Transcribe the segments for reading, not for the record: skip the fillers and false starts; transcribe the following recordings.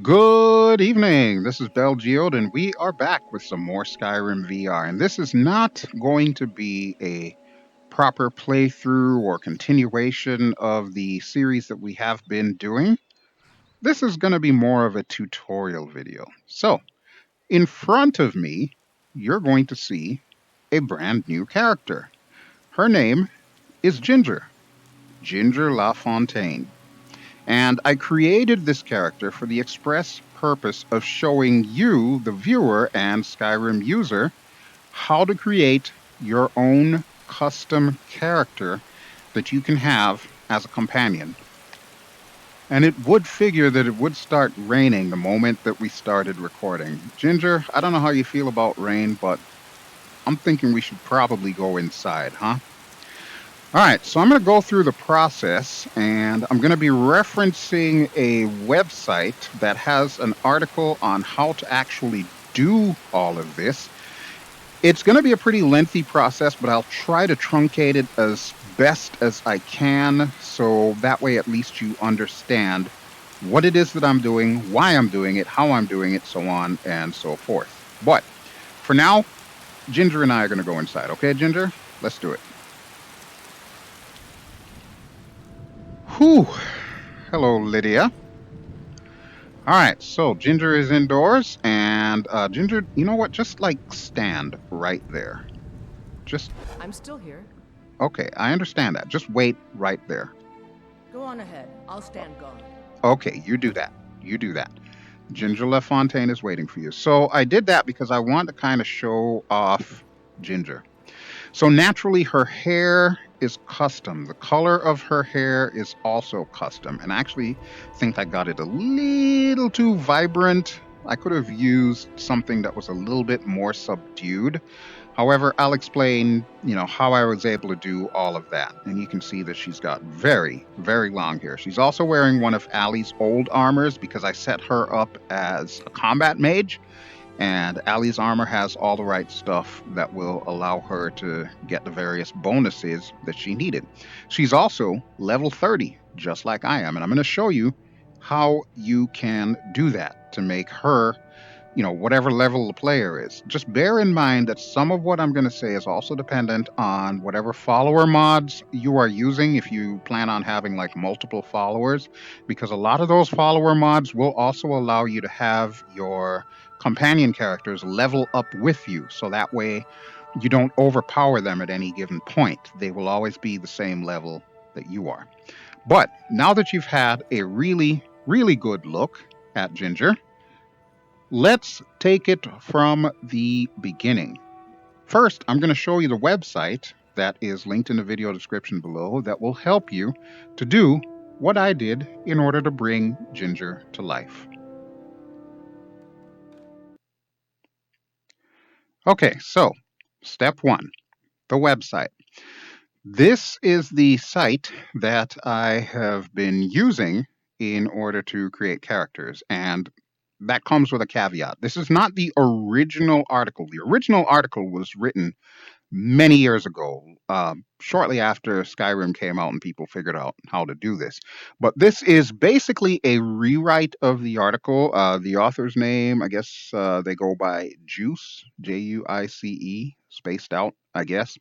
Good evening. This is BelGeode, and we are back with some more Skyrim VR. And this is not going to be a proper playthrough or continuation of the series that we have been doing. This is going to be more of a tutorial video. So, in front of me, you're going to see a brand new character. Her name is Ginger LaFontaine. And I created this character for the express purpose of showing you, the viewer and Skyrim user, how to create your own custom character that you can have as a companion. And it would figure that it would start raining the moment that we started recording. Ginger, I don't know how you feel about rain, but I'm thinking we should probably go inside, huh? All right, so I'm going to go through the process, and I'm going to be referencing a website that has an article on how to actually do all of this. It's going to be a pretty lengthy process, but I'll try to truncate it as best as I can, so that way at least you understand what it is that I'm doing, why I'm doing it, how I'm doing it, so on and so forth. But for now, Ginger and I are going to go inside. Okay, Ginger? Let's do it. Whew. Hello, Lydia. All right, so Ginger is indoors, and Ginger, you know what? Just like stand right there. I'm still here. Okay, I understand that. Just wait right there. Go on ahead. I'll stand guard. Okay, you do that. You do that. Ginger LaFontaine is waiting for you. So I did that because I want to kind of show off Ginger. So naturally, her hair is custom. The color of her hair is also custom. And I actually think I got it a little too vibrant. I could have used something that was a little bit more subdued. However, I'll explain, how I was able to do all of that. And you can see that she's got very, very long hair. She's also wearing one of Allie's old armors because I set her up as a combat mage. And Allie's armor has all the right stuff that will allow her to get the various bonuses that she needed. She's also level 30, just like I am. And I'm going to show you how you can do that to make her, whatever level the player is. Just bear in mind that some of what I'm going to say is also dependent on whatever follower mods you are using, if you plan on having like multiple followers, because a lot of those follower mods will also allow you to have your companion characters level up with you. So that way you don't overpower them at any given point. They will always be the same level that you are. But now that you've had a really, really good look at Ginger, let's take it from the beginning. First, I'm going to show you the website that is linked in the video description below that will help you to do what I did in order to bring Ginger to life. Okay, so step one, the website. This is the site that I have been using in order to create characters, and that comes with a caveat. This is not the original article. The original article was written many years ago, shortly after Skyrim came out and people figured out how to do this. But this is basically a rewrite of the article. The author's name, I guess they go by Juice, Juice, spaced out, I guess.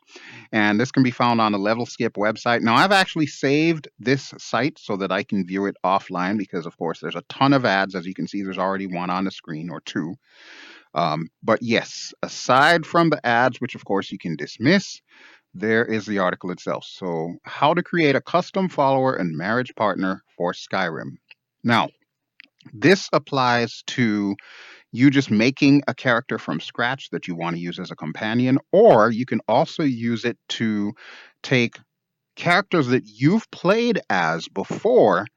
And this can be found on the Level Skip website. Now, I've actually saved this site so that I can view it offline because, of course, there's a ton of ads. As you can see, there's already one on the screen or two. But yes, aside from the ads, which of course you can dismiss, there is the article itself. So, how to create a custom follower and marriage partner for Skyrim. Now, this applies to you just making a character from scratch that you want to use as a companion, or you can also use it to take characters that you've played as before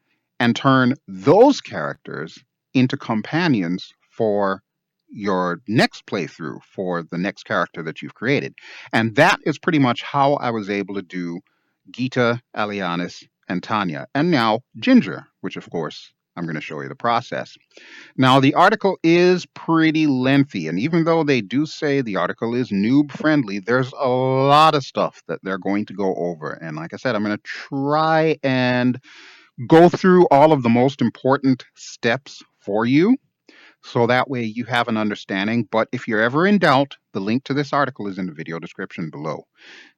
and turn those characters into companions for your next playthrough, for the next character that you've created. And that is pretty much how I was able to do Ghita, Allyanis, and Tannia, and now Ginger, which of course I'm going to show you the process. Now, the article is pretty lengthy, and even though they do say the article is noob friendly, there's a lot of stuff that they're going to go over. And like I said, I'm going to try and go through all of the most important steps for you, so that way you have an understanding. But if you're ever in doubt, the link to this article is in the video description below.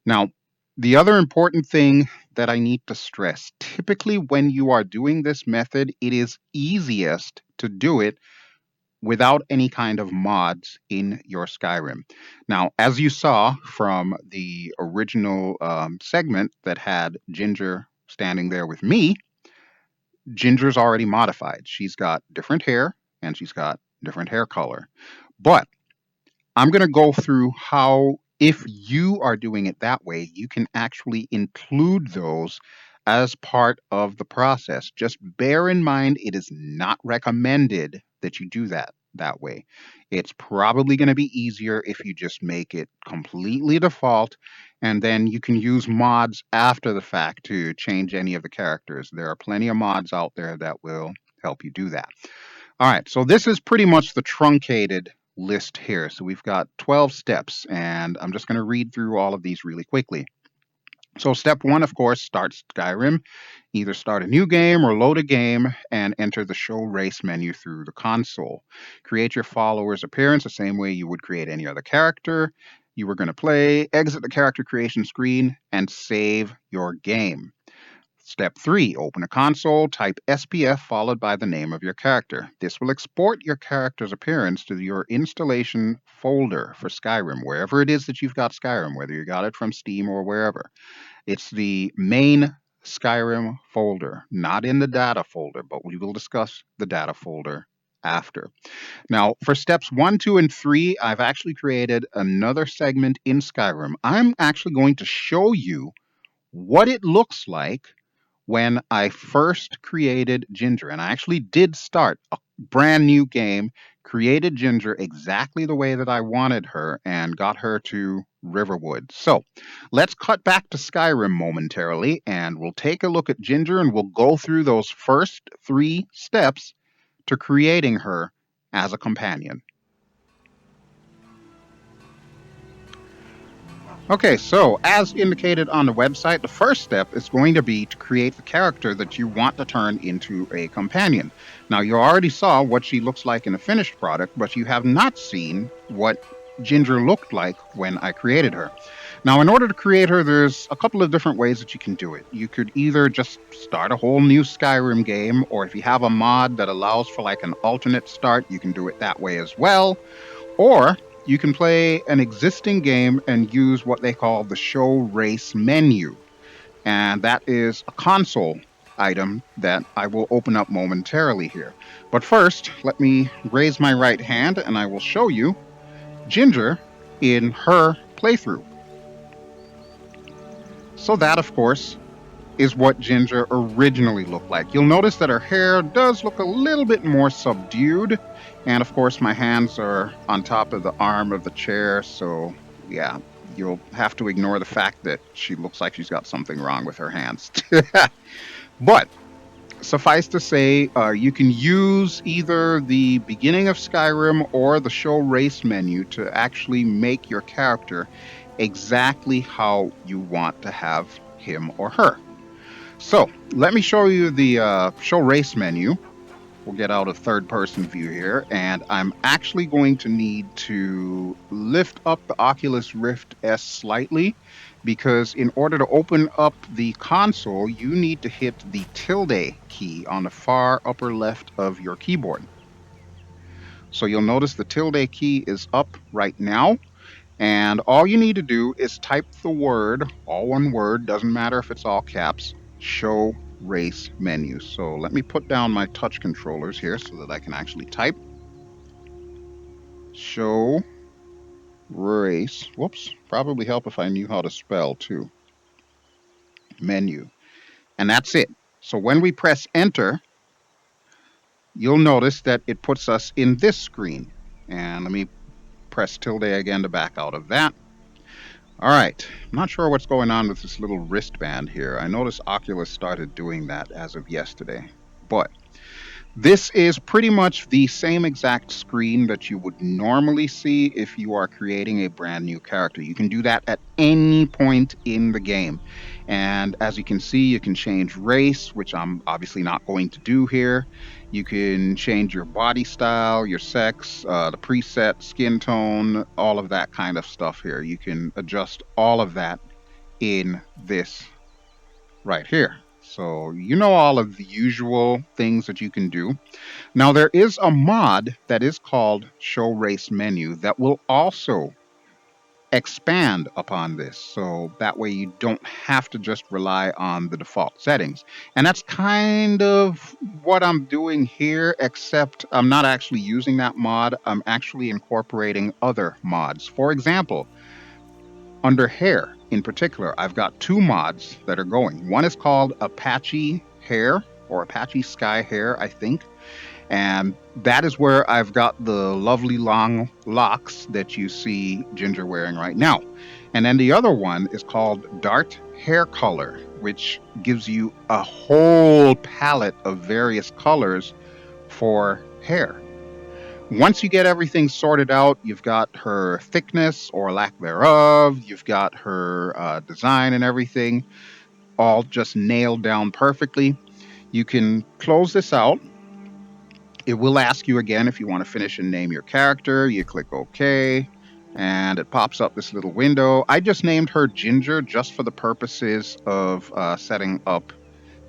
Now, the other important thing that I need to stress, typically when you are doing this method, it is easiest to do it without any kind of mods in your Skyrim. Now, as you saw from the original segment that had Ginger standing there with me, Ginger's already modified. She's got different hair and she's got different hair color. But I'm going to go through how, if you are doing it that way, you can actually include those as part of the process. Just bear in mind, it is not recommended that you do that way. It's probably going to be easier if you just make it completely default, and then you can use mods after the fact to change any of the characters. There are plenty of mods out there that will help you do that. All right, so this is pretty much the truncated list here. So we've got 12 steps, and I'm just going to read through all of these really quickly. So step 1, of course, start Skyrim. Either start a new game or load a game and enter the show race menu through the console. Create your follower's appearance the same way you would create any other character you were going to play. Exit the character creation screen and save your game. Step 3, open a console, type SPF followed by the name of your character. This will export your character's appearance to your installation folder for Skyrim, wherever it is that you've got Skyrim, whether you got it from Steam or wherever. It's the main Skyrim folder, not in the data folder, but we will discuss the data folder after. Now, for steps 1, 2, and 3, I've actually created another segment in Skyrim. I'm actually going to show you what it looks like when I first created Ginger. And I actually did start a brand new game, created Ginger exactly the way that I wanted her, and got her to Riverwood. So let's cut back to Skyrim momentarily, and we'll take a look at Ginger, and we'll go through those first 3 steps to creating her as a companion. Okay, so as indicated on the website, the first step is going to be to create the character that you want to turn into a companion. Now, you already saw what she looks like in a finished product, but you have not seen what Ginger looked like when I created her. Now, in order to create her, there's a couple of different ways that you can do it. You could either just start a whole new Skyrim game, or if you have a mod that allows for like an alternate start, you can do it that way as well. Or you can play an existing game and use what they call the ShowRaceMenu. And that is a console item that I will open up momentarily here. But first, let me raise my right hand and I will show you Ginger in her playthrough. So that, of course, is what Ginger originally looked like. You'll notice that her hair does look a little bit more subdued. And of course, my hands are on top of the arm of the chair. So yeah, you'll have to ignore the fact that she looks like she's got something wrong with her hands. But suffice to say, you can use either the beginning of Skyrim or the show race menu to actually make your character exactly how you want to have him or her. So let me show you the show race menu. We'll get out a third person view here, and I'm actually going to need to lift up the Oculus Rift S slightly, because in order to open up the console, you need to hit the tilde key on the far upper left of your keyboard. So you'll notice the tilde key is up right now, and all you need to do is type the word, all one word, doesn't matter if it's all caps, show race menu. So let me put down my touch controllers here so that I can actually type. Show race. Whoops. Probably help if I knew how to spell too. Menu. And that's it. So when we press enter, you'll notice that it puts us in this screen. And let me press tilde again to back out of that. All right, I'm not sure what's going on with this little wristband here. I noticed Oculus started doing that as of yesterday. But this is pretty much the same exact screen that you would normally see if you are creating a brand new character. You can do that at any point in the game. And as you can see, you can change race, which I'm obviously not going to do here. You can change your body style, your sex, the preset, skin tone, all of that kind of stuff here. You can adjust all of that in this right here. So you know all of the usual things that you can do. Now there is a mod that is called ShowRaceMenu that will also expand upon this. So that way you don't have to just rely on the default settings. And that's kind of what I'm doing here, except I'm not actually using that mod. I'm actually incorporating other mods. For example, under hair in particular, I've got two mods that are going. One is called Apache Hair or Apache Sky Hair, I think. And that is where I've got the lovely long locks that you see Ginger wearing right now. And then the other one is called Dart Hair Color, which gives you a whole palette of various colors for hair. Once you get everything sorted out, you've got her thickness or lack thereof, you've got her design and everything all just nailed down perfectly. You can close this out. It will ask you again if you want to finish and name your character. You click OK, and it pops up this little window. I just named her Ginger just for the purposes of setting up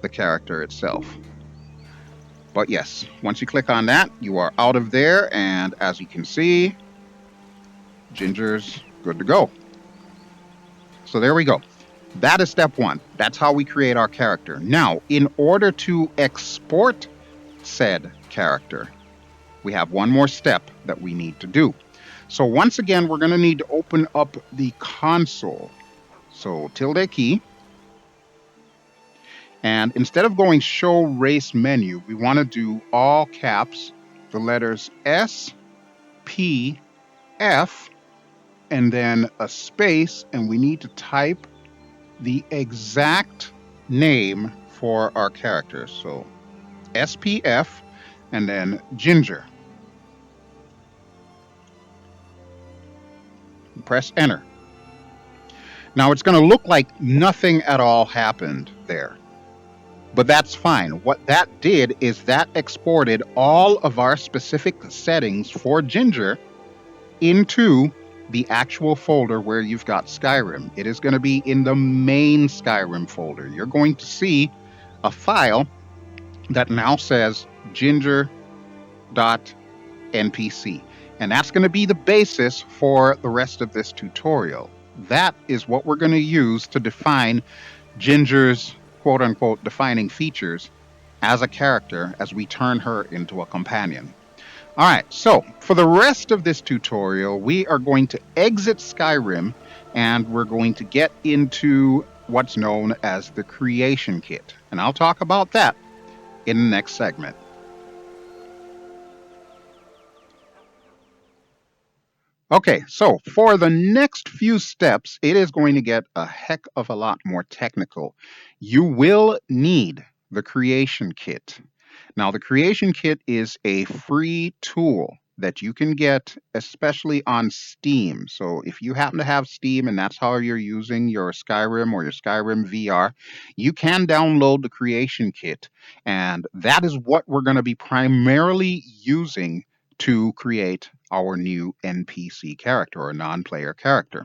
the character itself. But yes, once you click on that, you are out of there, and as you can see, Ginger's good to go. So there we go. That is step one. That's how we create our character. Now, in order to export said character, we have one more step that we need to do. So once again, we're going to need to open up the console. So tilde key. And instead of going show race menu, we want to do all caps, the letters S, P, F, and then a space. And we need to type the exact name for our character. So SPF and then Ginger. Press enter. Now it's going to look like nothing at all happened there, but that's fine. What that did is that exported all of our specific settings for Ginger into the actual folder where you've got Skyrim. It is going to be in the main Skyrim folder. You're going to see a file that now says ginger.npc. And that's going to be the basis for the rest of this tutorial. That is what we're going to use to define Ginger's quote unquote defining features as a character as we turn her into a companion. All right, so for the rest of this tutorial, we are going to exit Skyrim and we're going to get into what's known as the creation kit. And I'll talk about that in the next segment. Okay, so for the next few steps, it is going to get a heck of a lot more technical. You will need the creation kit. Now, the creation kit is a free tool that you can get, especially on Steam. So if you happen to have Steam and that's how you're using your Skyrim or your Skyrim VR, you can download the creation kit. And that is what we're going to be primarily using to create our new NPC character or non-player character.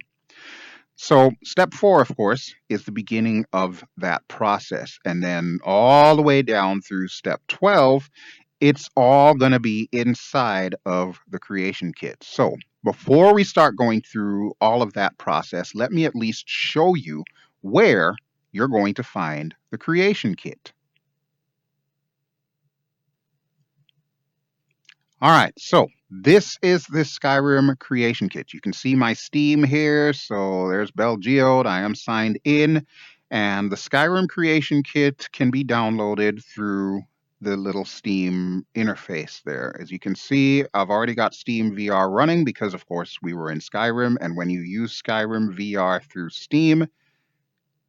So step 4, of course, is the beginning of that process. And then all the way down through step 12, it's all going to be inside of the creation kit. So before we start going through all of that process, let me at least show you where you're going to find the creation kit. All right, so this is the Skyrim creation kit. You can see my Steam here. So there's BelGeode. I am signed in. And the Skyrim creation kit can be downloaded through the little Steam interface there. As you can see, I've already got Steam VR running because, of course, we were in Skyrim. And when you use Skyrim VR through Steam,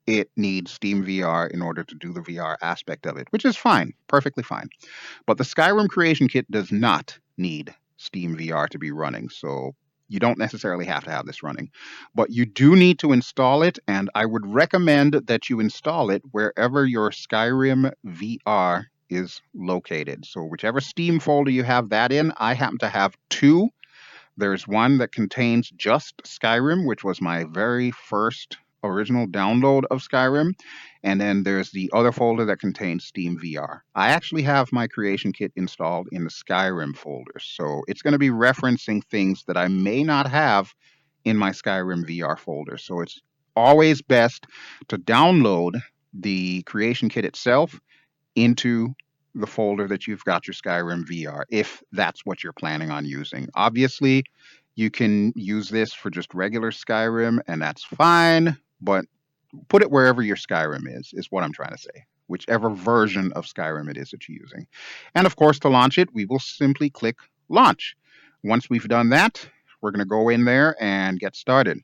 it needs Steam VR in order to do the VR aspect of it, which is fine, perfectly fine. But the Skyrim creation kit does not need Steam VR to be running, so you don't necessarily have to have this running. But you do need to install it, and I would recommend that you install it wherever your Skyrim VR is located. So whichever Steam folder you have that in, I happen to have two. There's one that contains just Skyrim, which was my very first original download of Skyrim. And then there's the other folder that contains Steam VR. I actually have my creation kit installed in the Skyrim folder. So it's going to be referencing things that I may not have in my Skyrim VR folder. So it's always best to download the creation kit itself into the folder that you've got your Skyrim VR, if that's what you're planning on using. Obviously, you can use this for just regular Skyrim, and that's fine, but put it wherever your Skyrim is what I'm trying to say. Whichever version of Skyrim it is that you're using. And of course, to launch it, we will simply click Launch. Once we've done that, we're going to go in there and get started.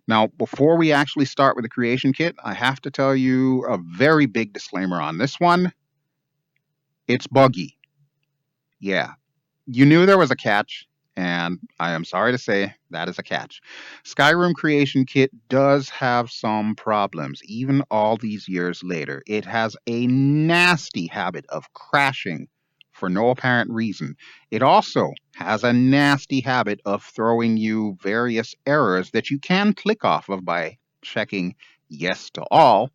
Now, before we actually start with the creation kit, I have to tell you a very big disclaimer on this one. It's buggy. Yeah, you knew there was a catch, and I am sorry to say that is a catch. Skyrim Creation Kit does have some problems, even all these years later. It has a nasty habit of crashing for no apparent reason. It also has a nasty habit of throwing you various errors that you can click off of by checking yes to all,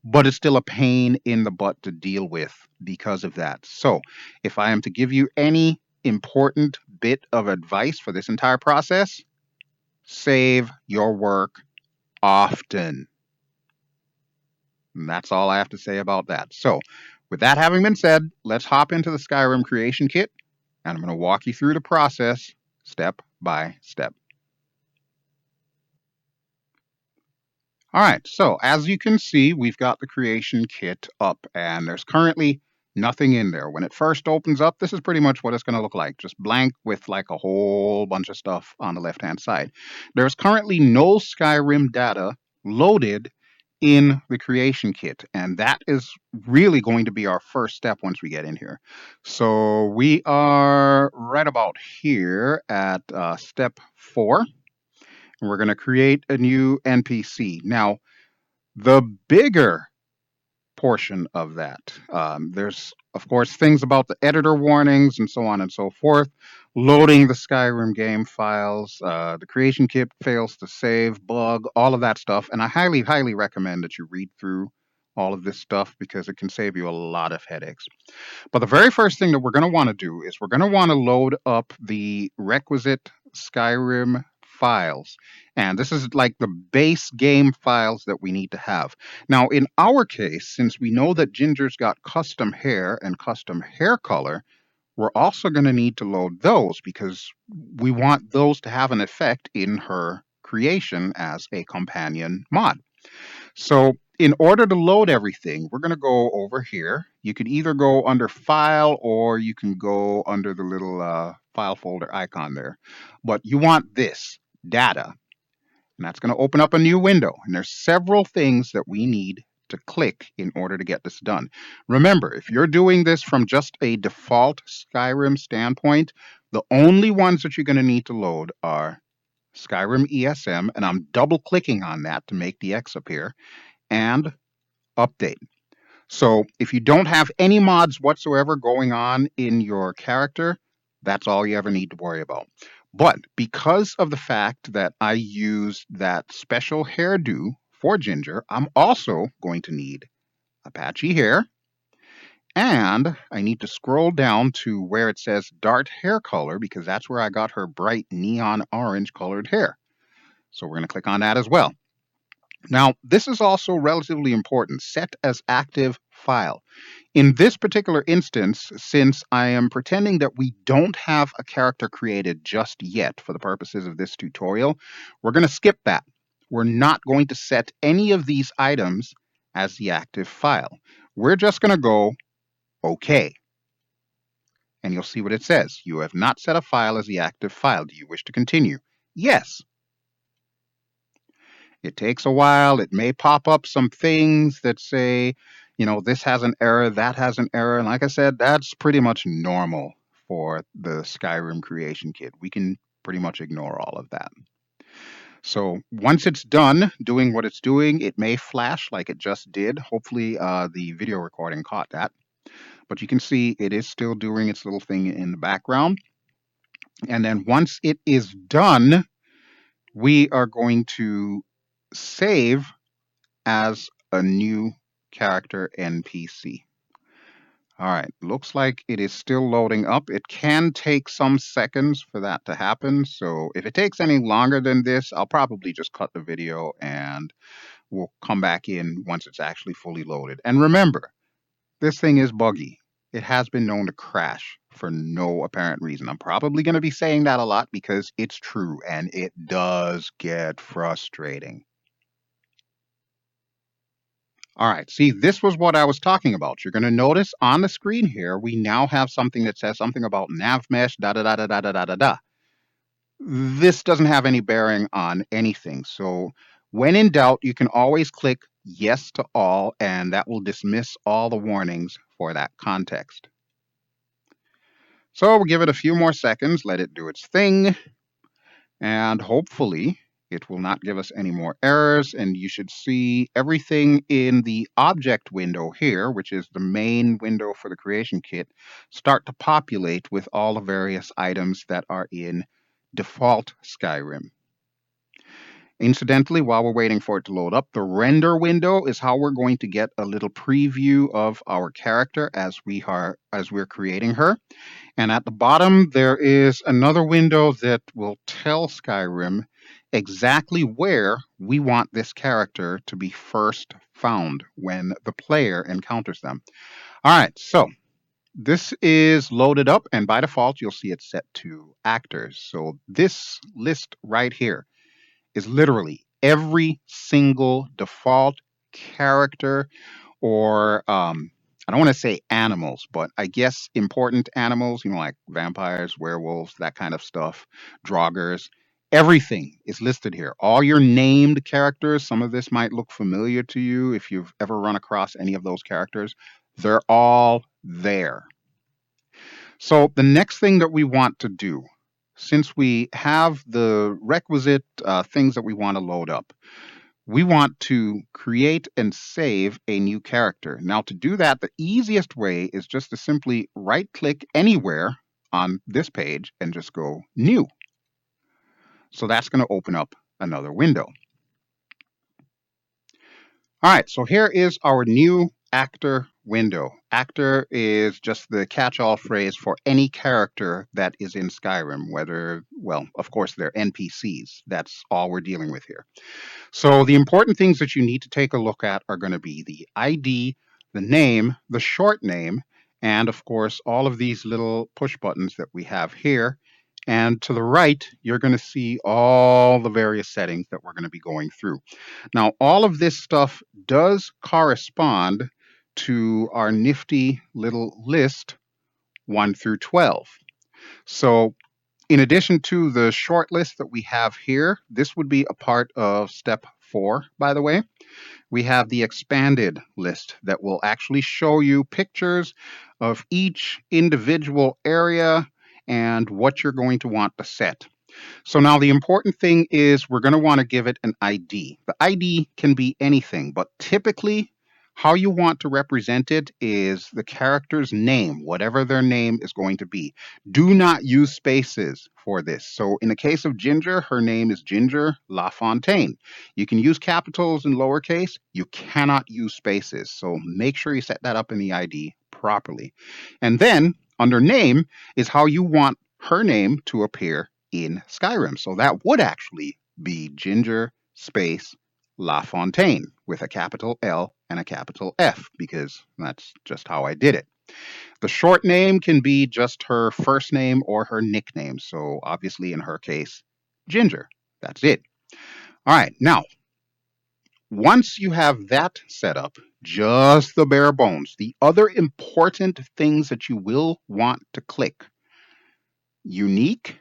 but it's still a pain in the butt to deal with because of that. So, if I am to give you any important bit of advice for this entire process, save your work often. And that's all I have to say about that. So, with that having been said, let's hop into the Skyrim Creation Kit, and I'm going to walk you through the process step by step. All right, so as you can see, we've got the creation kit up, and there's currently nothing in there. When it first opens up, this is pretty much what it's going to look like, just blank with like a whole bunch of stuff on the left-hand side. There's currently no Skyrim data loaded in the creation kit, and that is really going to be our first step once we get in here. So we are right about here at step 4. We're going to create a new NPC. Now, the bigger portion of that, there's, of course, things about the editor warnings and so on and so forth, loading the Skyrim game files, the creation kit fails to save, bug, all of that stuff. And I highly, highly recommend that you read through all of this stuff because it can save you a lot of headaches. But the very first thing that we're going to want to do is we're going to want to load up the requisite Skyrim files. And this is like the base game files that we need to have. Now, in our case, since we know that Ginger's got custom hair and custom hair color, we're also going to need to load those because we want those to have an effect in her creation as a companion mod. So in order to load everything, we're going to go over here. You can either go under File or you can go under the little file folder icon there. But you want this, Data. And that's going to open up a new window. And there's several things that we need to click in order to get this done. Remember, if you're doing this from just a default Skyrim standpoint, the only ones that you're going to need to load are Skyrim ESM, and I'm double clicking on that to make the X appear, and Update. So if you don't have any mods whatsoever going on in your character, that's all you ever need to worry about. But because of the fact that I used that special hairdo for Ginger, I'm also going to need a patchy hair, and I need to scroll down to where it says Dart hair color because that's where I got her bright neon orange colored hair. So we're going to click on that as well. Now, this is also relatively important, set as active file. In this particular instance, since I am pretending that we don't have a character created just yet for the purposes of this tutorial, we're going to skip that. We're not going to set any of these items as the active file. We're just going to go OK. And you'll see what it says. You have not set a file as the active file. Do you wish to continue? Yes. It takes a while. It may pop up some things that say, this has an error, that has an error. And like I said, that's pretty much normal for the Skyrim creation kit. We can pretty much ignore all of that. So once it's done doing what it's doing, it may flash like it just did. Hopefully the video recording caught that. But you can see it is still doing its little thing in the background. And then once it is done, we are going to save as a new character NPC. All right, looks like it is still loading up. It can take some seconds for that to happen. So if it takes any longer than this, I'll probably just cut the video and we'll come back in once it's actually fully loaded. And remember, this thing is buggy. It has been known to crash for no apparent reason. I'm probably going to be saying that a lot because it's true and it does get frustrating. All right, see, this was what I was talking about. You're going to notice on the screen here, we now have something that says something about nav mesh, da da da da da da da da da. This doesn't have any bearing on anything. So when in doubt, you can always click yes to all, and that will dismiss all the warnings for that context. So we'll give it a few more seconds, let it do its thing, and hopefully it will not give us any more errors, and you should see everything in the object window here, which is the main window for the creation kit, start to populate with all the various items that are in default Skyrim. Incidentally, while we're waiting for it to load up, the render window is how we're going to get a little preview of our character as we're creating her. And at the bottom, there is another window that will tell Skyrim exactly where we want this character to be first found when the player encounters them. All right, so this is loaded up, and by default, you'll see it set to actors. So this list right here is literally every single default character or I don't want to say animals, but I guess important animals, like vampires, werewolves, that kind of stuff, draugrs. Everything is listed here. All your named characters, some of this might look familiar to you if you've ever run across any of those characters. They're all there. So the next thing that we want to do, since we have the requisite things that we want to load up, we want to create and save a new character. Now, to do that, the easiest way is just to simply right-click anywhere on this page and just go New. So that's going to open up another window. All right, so here is our new actor window. Actor is just the catch-all phrase for any character that is in Skyrim, whether, well, of course, they're NPCs. That's all we're dealing with here. So the important things that you need to take a look at are going to be the ID, the name, the short name, and of course, all of these little push buttons that we have here. And to the right, you're going to see all the various settings that we're going to be going through. Now, all of this stuff does correspond to our nifty little list 1 through 12. So in addition to the short list that we have here, this would be a part of step 4, by the way. We have the expanded list that will actually show you pictures of each individual area and what you're going to want to set. So now the important thing is we're going to want to give it an ID. The ID can be anything, but typically how you want to represent it is the character's name, whatever their name is going to be. Do not use spaces for this. So in the case of Ginger, her name is Ginger LaFontaine. You can use capitals and lowercase. You cannot use spaces. So make sure you set that up in the ID properly. And then under name is how you want her name to appear in Skyrim. So that would actually be Ginger space LaFontaine with a capital L and a capital F, because that's just how I did it. The short name can be just her first name or her nickname. So obviously in her case, Ginger. That's it. All right. Now, once you have that set up, just the bare bones, the other important things that you will want to click: unique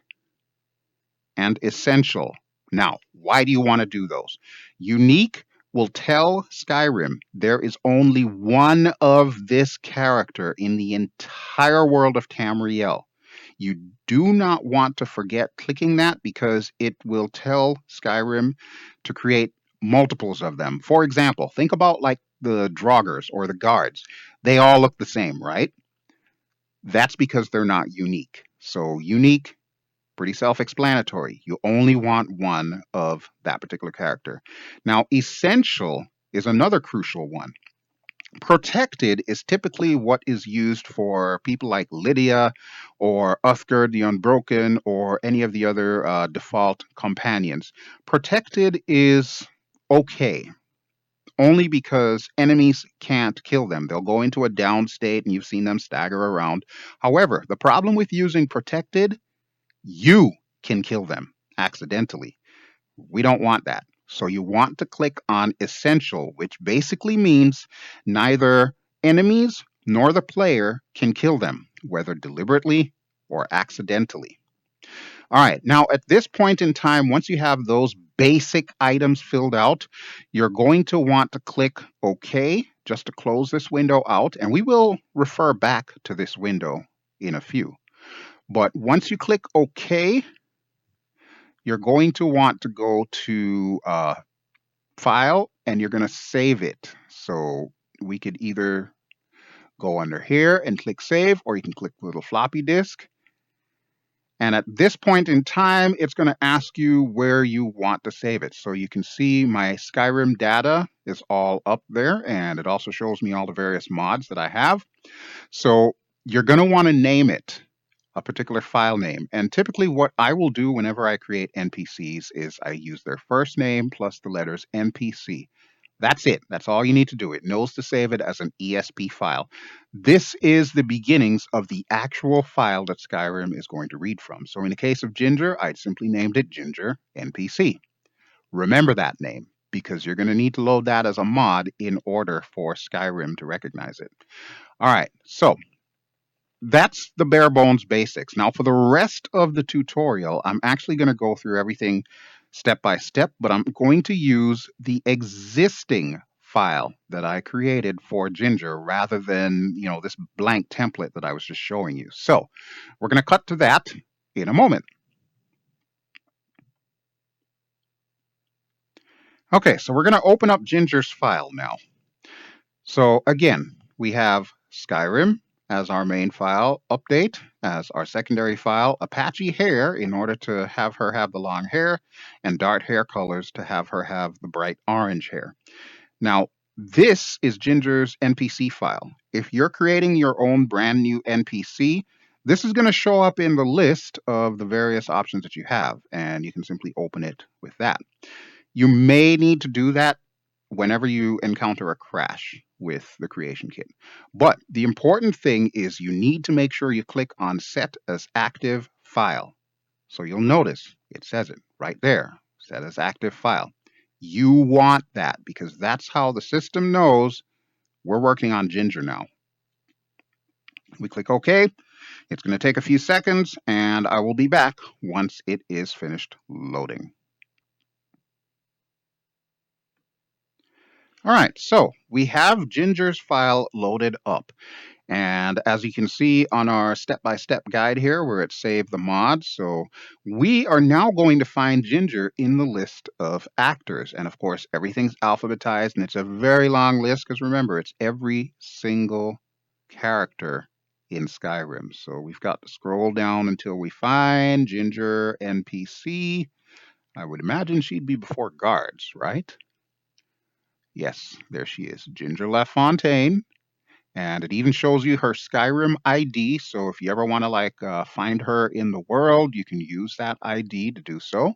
and essential. Now, why do you want to do those? Unique will tell Skyrim there is only one of this character in the entire world of Tamriel. You do not want to forget clicking that because it will tell Skyrim to create multiples of them. For example, think about like the Draugrs or the guards, they all look the same, right? That's because they're not unique. So unique, pretty self-explanatory. You only want one of that particular character. Now, essential is another crucial one. Protected is typically what is used for people like Lydia or Uthgerd the Unbroken or any of the other default companions. Protected is okay, only because enemies can't kill them. They'll go into a down state and you've seen them stagger around. However, the problem with using protected, you can kill them accidentally. We don't want that. So you want to click on essential, which basically means neither enemies nor the player can kill them, whether deliberately or accidentally. All right, now at this point in time, once you have those basic items filled out, you're going to want to click OK just to close this window out, and we will refer back to this window in a few. But once you click OK, you're going to want to go to File and you're going to save it. So we could either go under here and click Save, or you can click the little floppy disk. And at this point in time, it's going to ask you where you want to save it. So you can see my Skyrim data is all up there, and it also shows me all the various mods that I have. So you're going to want to name it a particular file name. And typically what I will do whenever I create NPCs is I use their first name plus the letters NPC. That's it. That's all you need to do. It knows to save it as an ESP file. This is the beginnings of the actual file that Skyrim is going to read from. So in the case of Ginger, I'd simply named it Ginger NPC. Remember that name because you're going to need to load that as a mod in order for Skyrim to recognize it. All right, so that's the bare bones basics. Now, for the rest of the tutorial, I'm actually going to go through everything step by step, but I'm going to use the existing file that I created for Ginger rather than, this blank template that I was just showing you. So we're going to cut to that in a moment. Okay, so we're going to open up Ginger's file now. So again, we have Skyrim as our main file, update as our secondary file, Apache hair in order to have her have the long hair, and Dart hair colors to have her have the bright orange hair. Now, this is Ginger's NPC file. If you're creating your own brand new NPC, this is going to show up in the list of the various options that you have, and you can simply open it with that. You may need to do that whenever you encounter a crash with the creation kit. But the important thing is you need to make sure you click on Set as Active File. So you'll notice it says it right there, Set as Active File. You want that because that's how the system knows we're working on Ginger now. We click OK. It's going to take a few seconds, and I will be back once it is finished loading. All right, so we have Ginger's file loaded up. And as you can see on our step-by-step guide here, where it saved the mod, so we are now going to find Ginger in the list of actors. And of course, everything's alphabetized, and it's a very long list, because remember, it's every single character in Skyrim. So we've got to scroll down until we find Ginger NPC. I would imagine she'd be before guards, right? Yes, there she is, Ginger LaFontaine. And it even shows you her Skyrim ID. So if you ever want to find her in the world, you can use that ID to do so.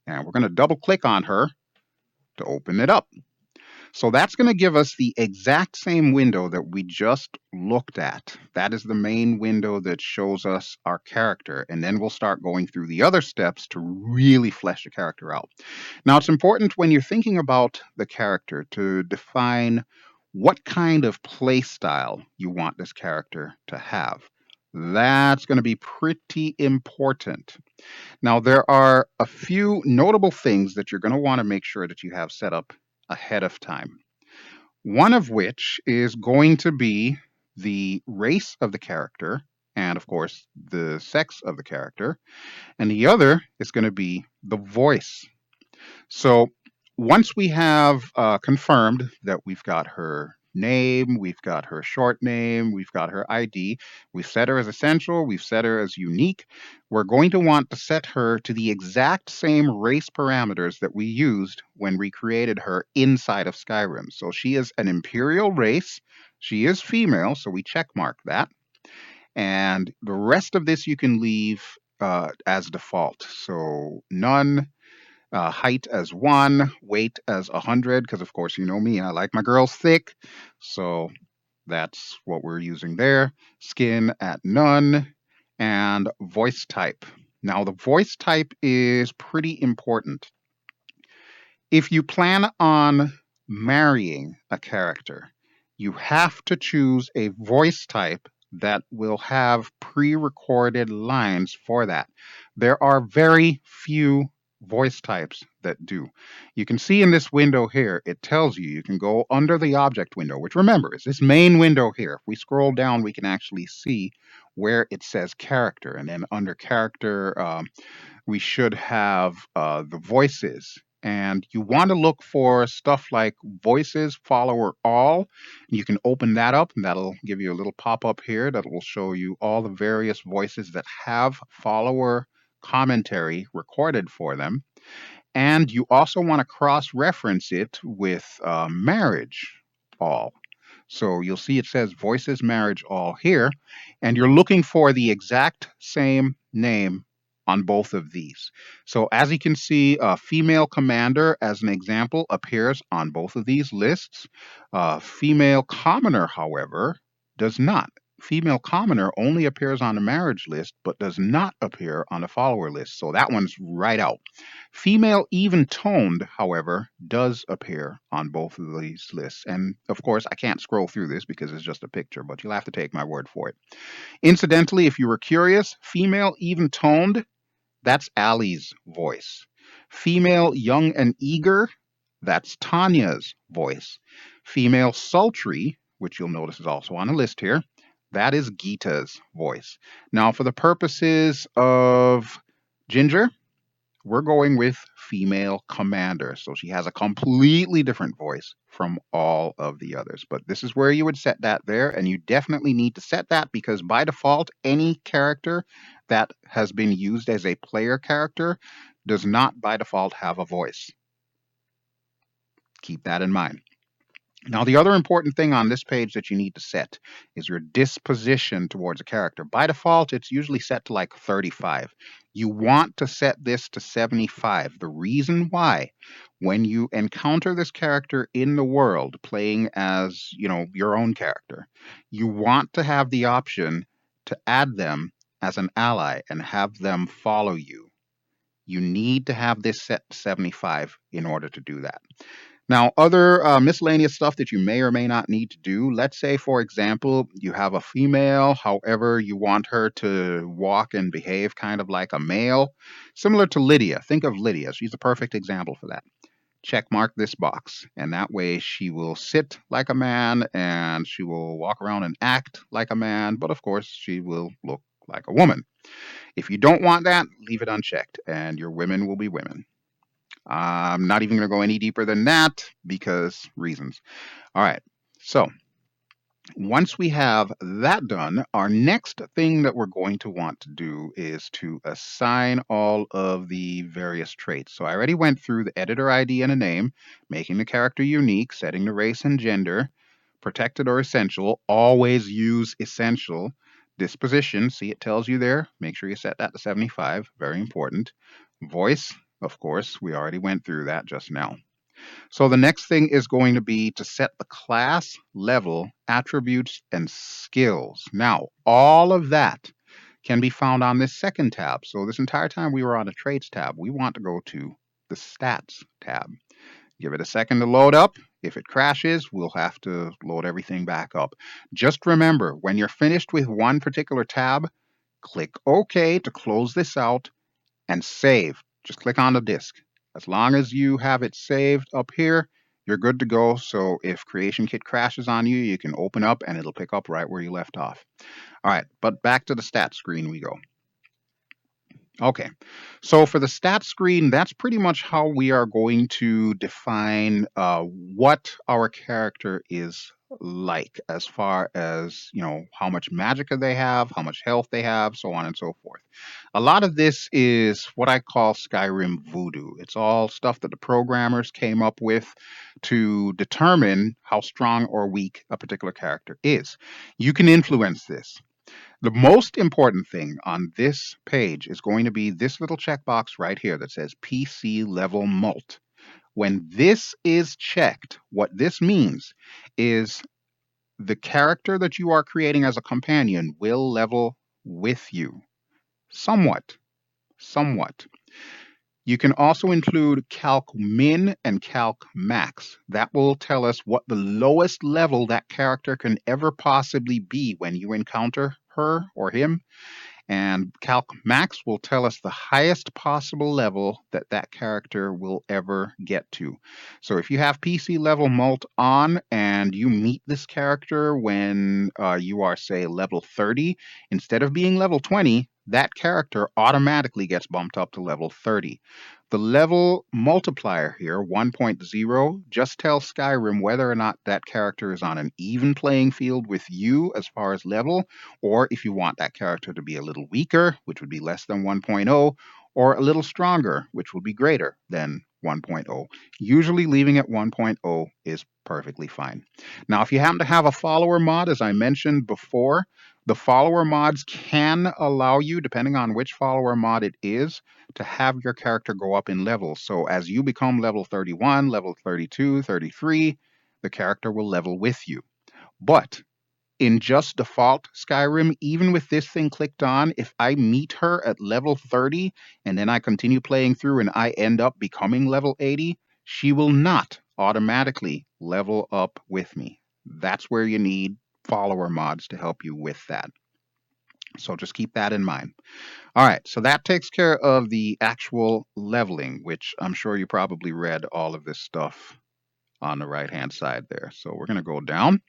And we're going to double click on her to open it up. So that's going to give us the exact same window that we just looked at. That is the main window that shows us our character. And then we'll start going through the other steps to really flesh the character out. Now, it's important when you're thinking about the character to define what kind of play style you want this character to have. That's going to be pretty important. Now, there are a few notable things that you're going to want to make sure that you have set up ahead of time. One of which is going to be the race of the character, and of course, the sex of the character. And the other is going to be the voice. So once we have confirmed that we've got her name, we've got her short name, we've got her ID, we've set her as essential, we've set her as unique, we're going to want to set her to the exact same race parameters that we used when we created her inside of Skyrim. So she is an Imperial race. She is female, so we check mark that. And the rest of this you can leave as default. So none, height as 1, weight as 100, because of course you know me, I like my girls thick. So that's what we're using there. Skin at none, and voice type. Now the voice type is pretty important. If you plan on marrying a character, you have to choose a voice type that will have pre recorded lines for that. There are very few voice types that do. You can see in this window here, it tells you you can go under the object window, which remember is this main window here. If we scroll down, we can actually see where it says character. And then under character, we should have the voices. And you want to look for stuff like voices, follower all. You can open that up, and that'll give you a little pop up here that will show you all the various voices that have follower commentary recorded for them. And you also want to cross reference it with marriage all. So you'll see it says voices marriage all here, and you're looking for the exact same name on both of these. So as you can see, female commander, as an example, appears on both of these lists. Female commoner, however, does not. Female commoner only appears on the marriage list, but does not appear on the follower list. So that one's right out. Female even toned, however, does appear on both of these lists. And of course, I can't scroll through this because it's just a picture, but you'll have to take my word for it. Incidentally, if you were curious, female even toned, that's Allie's voice. Female young and eager, that's Tannia's voice. Female sultry, which you'll notice is also on the list here, that is Ghita's voice. Now, for the purposes of Ginger, we're going with female commander. So she has a completely different voice from all of the others. But this is where you would set that there. And you definitely need to set that because by default, any character that has been used as a player character does not by default have a voice. Keep that in mind. Now, the other important thing on this page that you need to set is your disposition towards a character. By default, it's usually set to like 35. You want to set this to 75. The reason why, when you encounter this character in the world playing as, your own character, you want to have the option to add them as an ally and have them follow you. You need to have this set to 75 in order to do that. Now, other miscellaneous stuff that you may or may not need to do. Let's say, for example, you have a female, however, you want her to walk and behave kind of like a male, similar to Lydia. Think of Lydia. She's a perfect example for that. Check mark this box, and that way she will sit like a man and she will walk around and act like a man, but of course, she will look like a woman. If you don't want that, leave it unchecked, and your women will be women. I'm not even going to go any deeper than that because reasons. All right. So once we have that done, our next thing that we're going to want to do is to assign all of the various traits. So I already went through the editor ID and a name, making the character unique, setting the race and gender, protected or essential. Always use essential. Disposition, see it tells you there. Make sure you set that to 75. Very important. Voice, of course, we already went through that just now. So the next thing is going to be to set the class, level, attributes, and skills. Now, all of that can be found on this second tab. So this entire time we were on the traits tab, we want to go to the stats tab. Give it a second to load up. If it crashes, we'll have to load everything back up. Just remember, when you're finished with one particular tab, click OK to close this out and save. Just click on the disk. As long as you have it saved up here, you're good to go. So if Creation Kit crashes on you, you can open up and it'll pick up right where you left off. All right, but back to the stats screen we go. Okay, so for the stat screen, that's pretty much how we are going to define what our character is like, as far as, how much magicka they have, how much health they have, so on and so forth. A lot of this is what I call Skyrim voodoo. It's all stuff that the programmers came up with to determine how strong or weak a particular character is. You can influence this. The most important thing on this page is going to be this little checkbox right here that says PC level mult. When this is checked, what this means is the character that you are creating as a companion will level with you. Somewhat. Somewhat. You can also include calc min and calc max. That will tell us what the lowest level that character can ever possibly be when you encounter her or him, and Calc Max will tell us the highest possible level that that character will ever get to. So if you have PC level mult on and you meet this character when you are, say, level 30, instead of being level 20, that character automatically gets bumped up to level 30. The level multiplier here, 1.0, just tells Skyrim whether or not that character is on an even playing field with you as far as level, or if you want that character to be a little weaker, which would be less than 1.0, or a little stronger, which would be greater than 1.0. Usually leaving at 1.0 is perfectly fine. Now, if you happen to have a follower mod, as I mentioned before, the follower mods can allow you, depending on which follower mod it is, to have your character go up in level. So as you become level 31, level 32, 33, the character will level with you. But in just default Skyrim, even with this thing clicked on, if I meet her at level 30 and then I continue playing through and I end up becoming level 80, she will not automatically level up with me. That's where you need follower mods to help you with that. So just keep that in mind. All right, so that takes care of the actual leveling, which I'm sure you probably read all of this stuff on the right hand side there. So we're going to go down.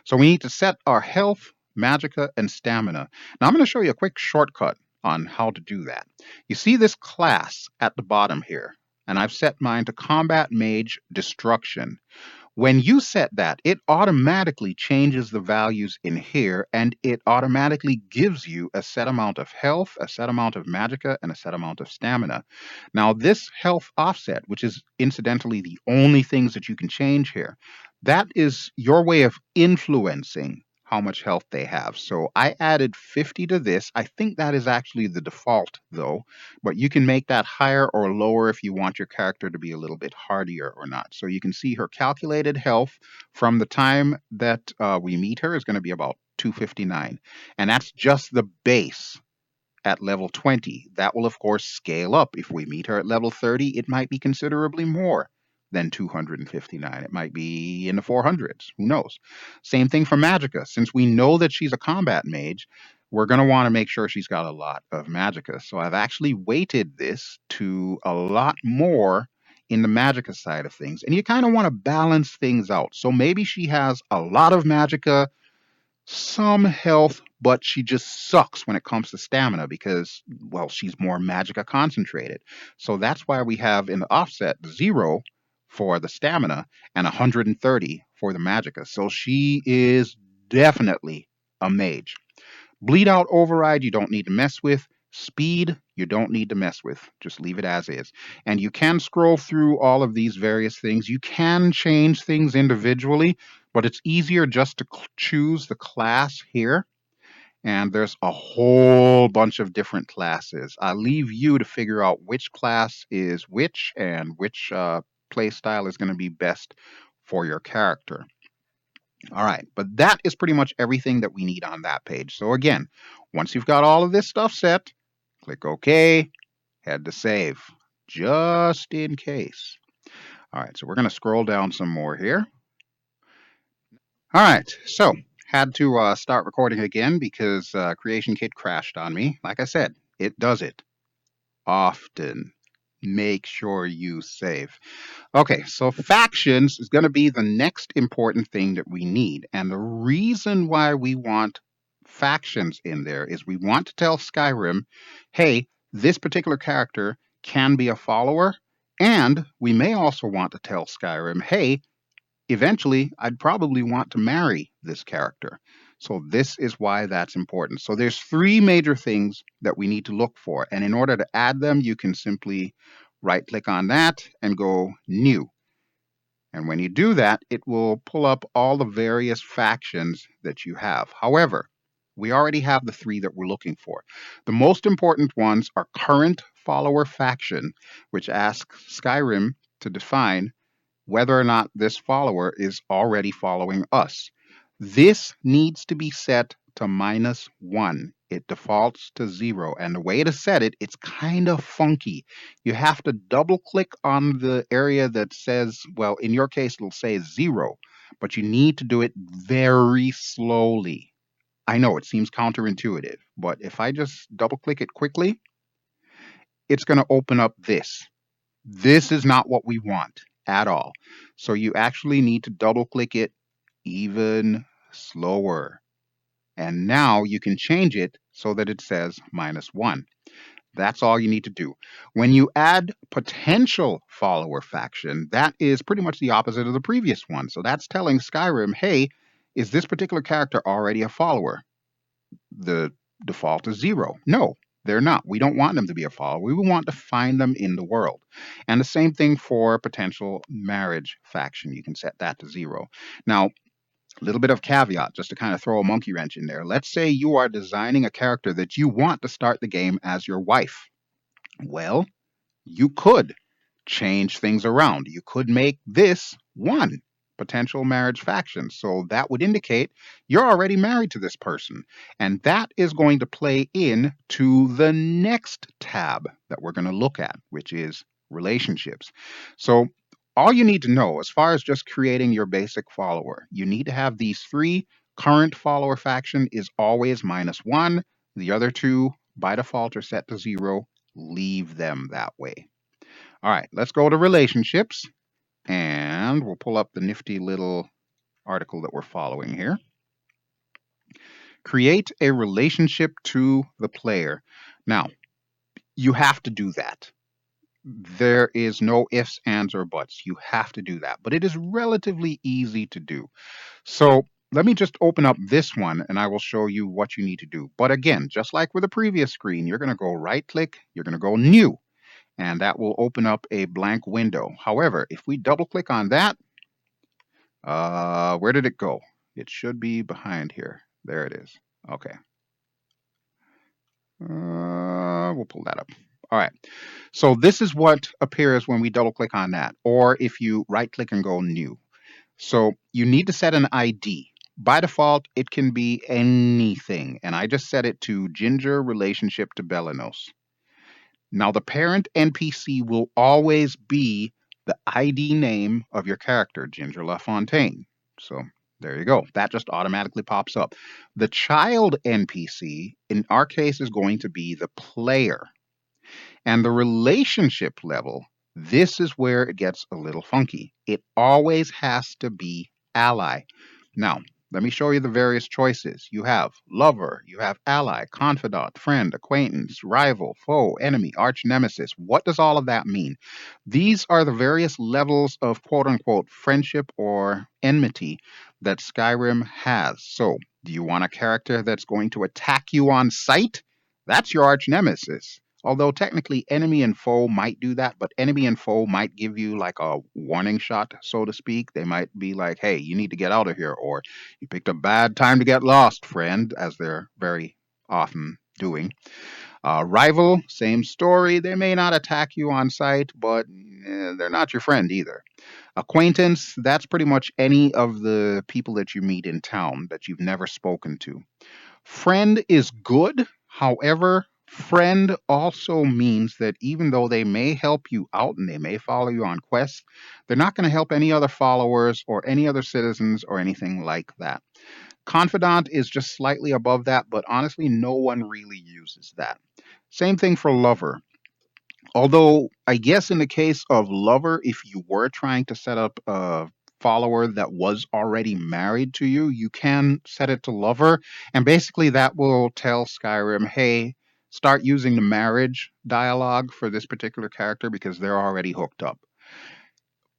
So we need to set our health, magicka, and stamina. Now I'm going to show you a quick shortcut on how to do that. You see this class at the bottom here, and I've set mine to Combat Mage Destruction. When you set that, it automatically changes the values in here, and it automatically gives you a set amount of health, a set amount of magicka, and a set amount of stamina. Now, this health offset, which is incidentally the only things that you can change here, that is your way of influencing how much health they have. So I added 50 to this. I think that is actually the default, though, but you can make that higher or lower if you want your character to be a little bit hardier or not. So you can see her calculated health from the time that we meet her is going to be about 259. And that's just the base at level 20. That will, of course, scale up. If we meet her at level 30, it might be considerably more than 259. It might be in the 400s. Who knows? Same thing for magicka. Since we know that she's a combat mage, we're going to want to make sure she's got a lot of magicka. So I've actually weighted this to a lot more in the magicka side of things. And you kind of want to balance things out. So maybe she has a lot of magicka, some health, but she just sucks when it comes to stamina because, well, she's more magicka concentrated. So that's why we have in the offset 0 for the stamina and 130 for the magicka. So she is definitely a mage. Bleed out override, you don't need to mess with. Speed, you don't need to mess with. Just leave it as is. And you can scroll through all of these various things. You can change things individually, but it's easier just to choose the class here. And there's a whole bunch of different classes. I leave you to figure out which class is which and which play style is going to be best for your character. All right, but that is pretty much everything that we need on that page. So again, once you've got all of this stuff set, click OK, head to save, just in case. All right, so we're going to scroll down some more here. All right, so had to start recording again because Creation Kit crashed on me. Like I said, it does it often. Make sure you save. Okay, so factions is going to be the next important thing that we need. And the reason why we want factions in there is we want to tell Skyrim, hey, this particular character can be a follower, and we may also want to tell Skyrim, hey, eventually I'd probably want to marry this character. So this is why that's important. So there's three major things that we need to look for. And in order to add them, you can simply right click on that and go new. And when you do that, it will pull up all the various factions that you have. However, we already have the three that we're looking for. The most important ones are current follower faction, which asks Skyrim to define whether or not this follower is already following us. This needs to be set to -1. It defaults to 0. And the way to set it, it's kind of funky. You have to double click on the area that says, well, in your case, it'll say 0, but you need to do it very slowly. I know it seems counterintuitive, but if I just double click it quickly, it's going to open up this. This is not what we want at all. So you actually need to double click it even slower. And now you can change it so that it says -1. That's all you need to do. When you add potential follower faction, that is pretty much the opposite of the previous one. So that's telling Skyrim, hey, is this particular character already a follower? The default is 0. No, they're not. We don't want them to be a follower. We want to find them in the world. And the same thing for potential marriage faction. You can set that to 0. Now, a little bit of caveat just to kind of throw a monkey wrench in there. Let's say you are designing a character that you want to start the game as your wife. Well, you could change things around. You could make this 1 potential marriage faction. So that would indicate you're already married to this person. And that is going to play in to the next tab that we're going to look at, which is relationships. So all you need to know as far as just creating your basic follower, you need to have these three. Current follower faction is always -1. The other two by default are set to 0. Leave them that way. All right, let's go to relationships, and we'll pull up the nifty little article that we're following here. Create a relationship to the player. Now, you have to do that. There is no ifs, ands, or buts. You have to do that, but it is relatively easy to do. So let me just open up this one and I will show you what you need to do. But again, just like with the previous screen, you're going to go right click, you're going to go new, and that will open up a blank window. However, if we double click on that, where did it go? It should be behind here. There it is. Okay. We'll pull that up. All right. So this is what appears when we double click on that, or if you right click and go new. So you need to set an ID. By default, it can be anything. And I just set it to Ginger relationship to Belanos. Now, the parent NPC will always be the ID name of your character, Ginger LaFontaine. So there you go. That just automatically pops up. The child NPC, in our case, is going to be the player. And the relationship level, this is where it gets a little funky. It always has to be ally. Now, let me show you the various choices. You have lover, you have ally, confidant, friend, acquaintance, rival, foe, enemy, arch nemesis. What does all of that mean? These are the various levels of quote unquote friendship or enmity that Skyrim has. So, do you want a character that's going to attack you on sight? That's your arch nemesis. Although technically enemy and foe might do that, but enemy and foe might give you like a warning shot, so to speak. They might be like, hey, you need to get out of here, or you picked a bad time to get lost, friend, as they're very often doing. Rival, same story. They may not attack you on sight, but they're not your friend either. Acquaintance, that's pretty much any of the people that you meet in town that you've never spoken to. Friend is good. However, friend also means that even though they may help you out and they may follow you on quests, they're not going to help any other followers or any other citizens or anything like that. Confidant is just slightly above that, but honestly, no one really uses that. Same thing for lover. Although, I guess in the case of lover, if you were trying to set up a follower that was already married to you, you can set it to lover. And basically, that will tell Skyrim, hey, start using the marriage dialogue for this particular character because they're already hooked up.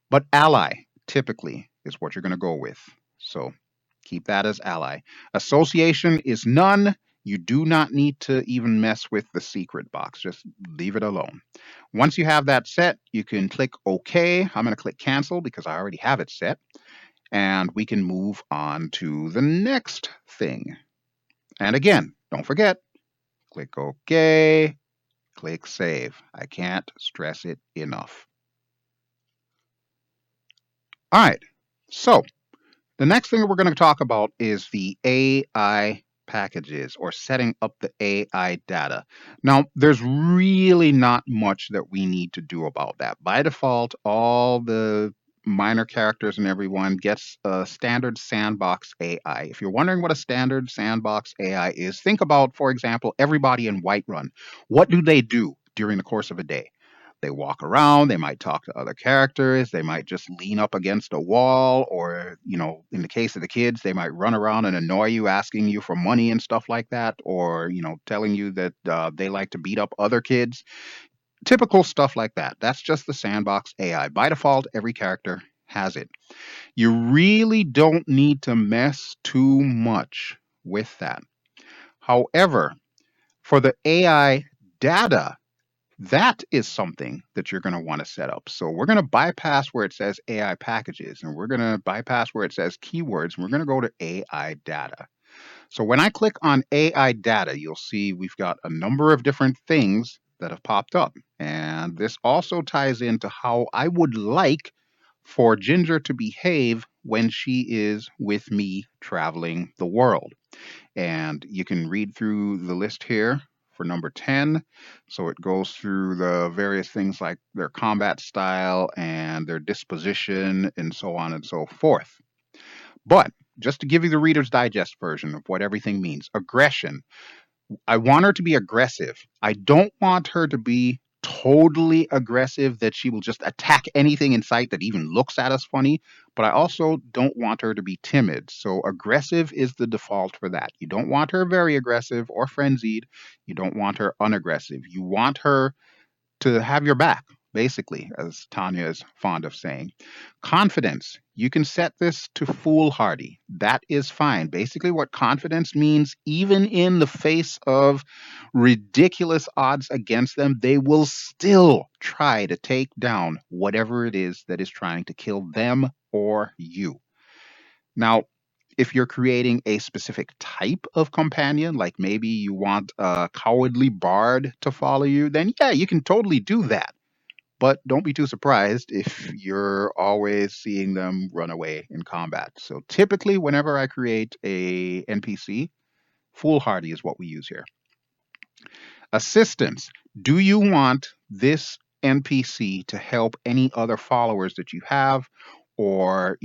But ally typically is what you're going to go with. So keep that as ally. Association is none. You do not need to even mess with the secret box. Just leave it alone. Once you have that set, you can click OK. I'm going to click cancel because I already have it set. And we can move on to the next thing. And again, don't forget, click OK, click save. I can't stress it enough. All right. So the next thing that we're going to talk about is the AI packages or setting up the AI data. Now, there's really not much that we need to do about that. By default, all the minor characters and everyone gets a standard sandbox AI. If you're wondering what a standard sandbox AI is, think about, for example, everybody in Whiterun. What do they do during the course of a day? They walk around, they might talk to other characters, they might just lean up against a wall, or, in the case of the kids, they might run around and annoy you, asking you for money and stuff like that, or, telling you that they like to beat up other kids. Typical stuff like that. That's just the sandbox AI. By default, every character has it. You really don't need to mess too much with that. However, for the AI data, that is something that you're going to want to set up. So we're going to bypass where it says AI packages, and we're going to bypass where it says keywords, and we're going to go to AI data. So when I click on AI data, you'll see we've got a number of different things that have popped up. And this also ties into how I would like for Ginger to behave when she is with me traveling the world. And you can read through the list here for number 10. So it goes through the various things like their combat style and their disposition and so on and so forth. But just to give you the Reader's Digest version of what everything means, aggression. I want her to be aggressive. I don't want her to be totally aggressive that she will just attack anything in sight that even looks at us funny, but I also don't want her to be timid. So aggressive is the default for that. You don't want her very aggressive or frenzied. You don't want her unaggressive. You want her to have your back, basically, as Tannia is fond of saying. Confidence. You can set this to foolhardy. That is fine. Basically, what confidence means, even in the face of ridiculous odds against them, they will still try to take down whatever it is that is trying to kill them or you. Now, if you're creating a specific type of companion, like maybe you want a cowardly bard to follow you, then yeah, you can totally do that. But don't be too surprised if you're always seeing them run away in combat. So typically, whenever I create a NPC, foolhardy is what we use here. Assistance. Do you want this NPC to help any other followers that you have, or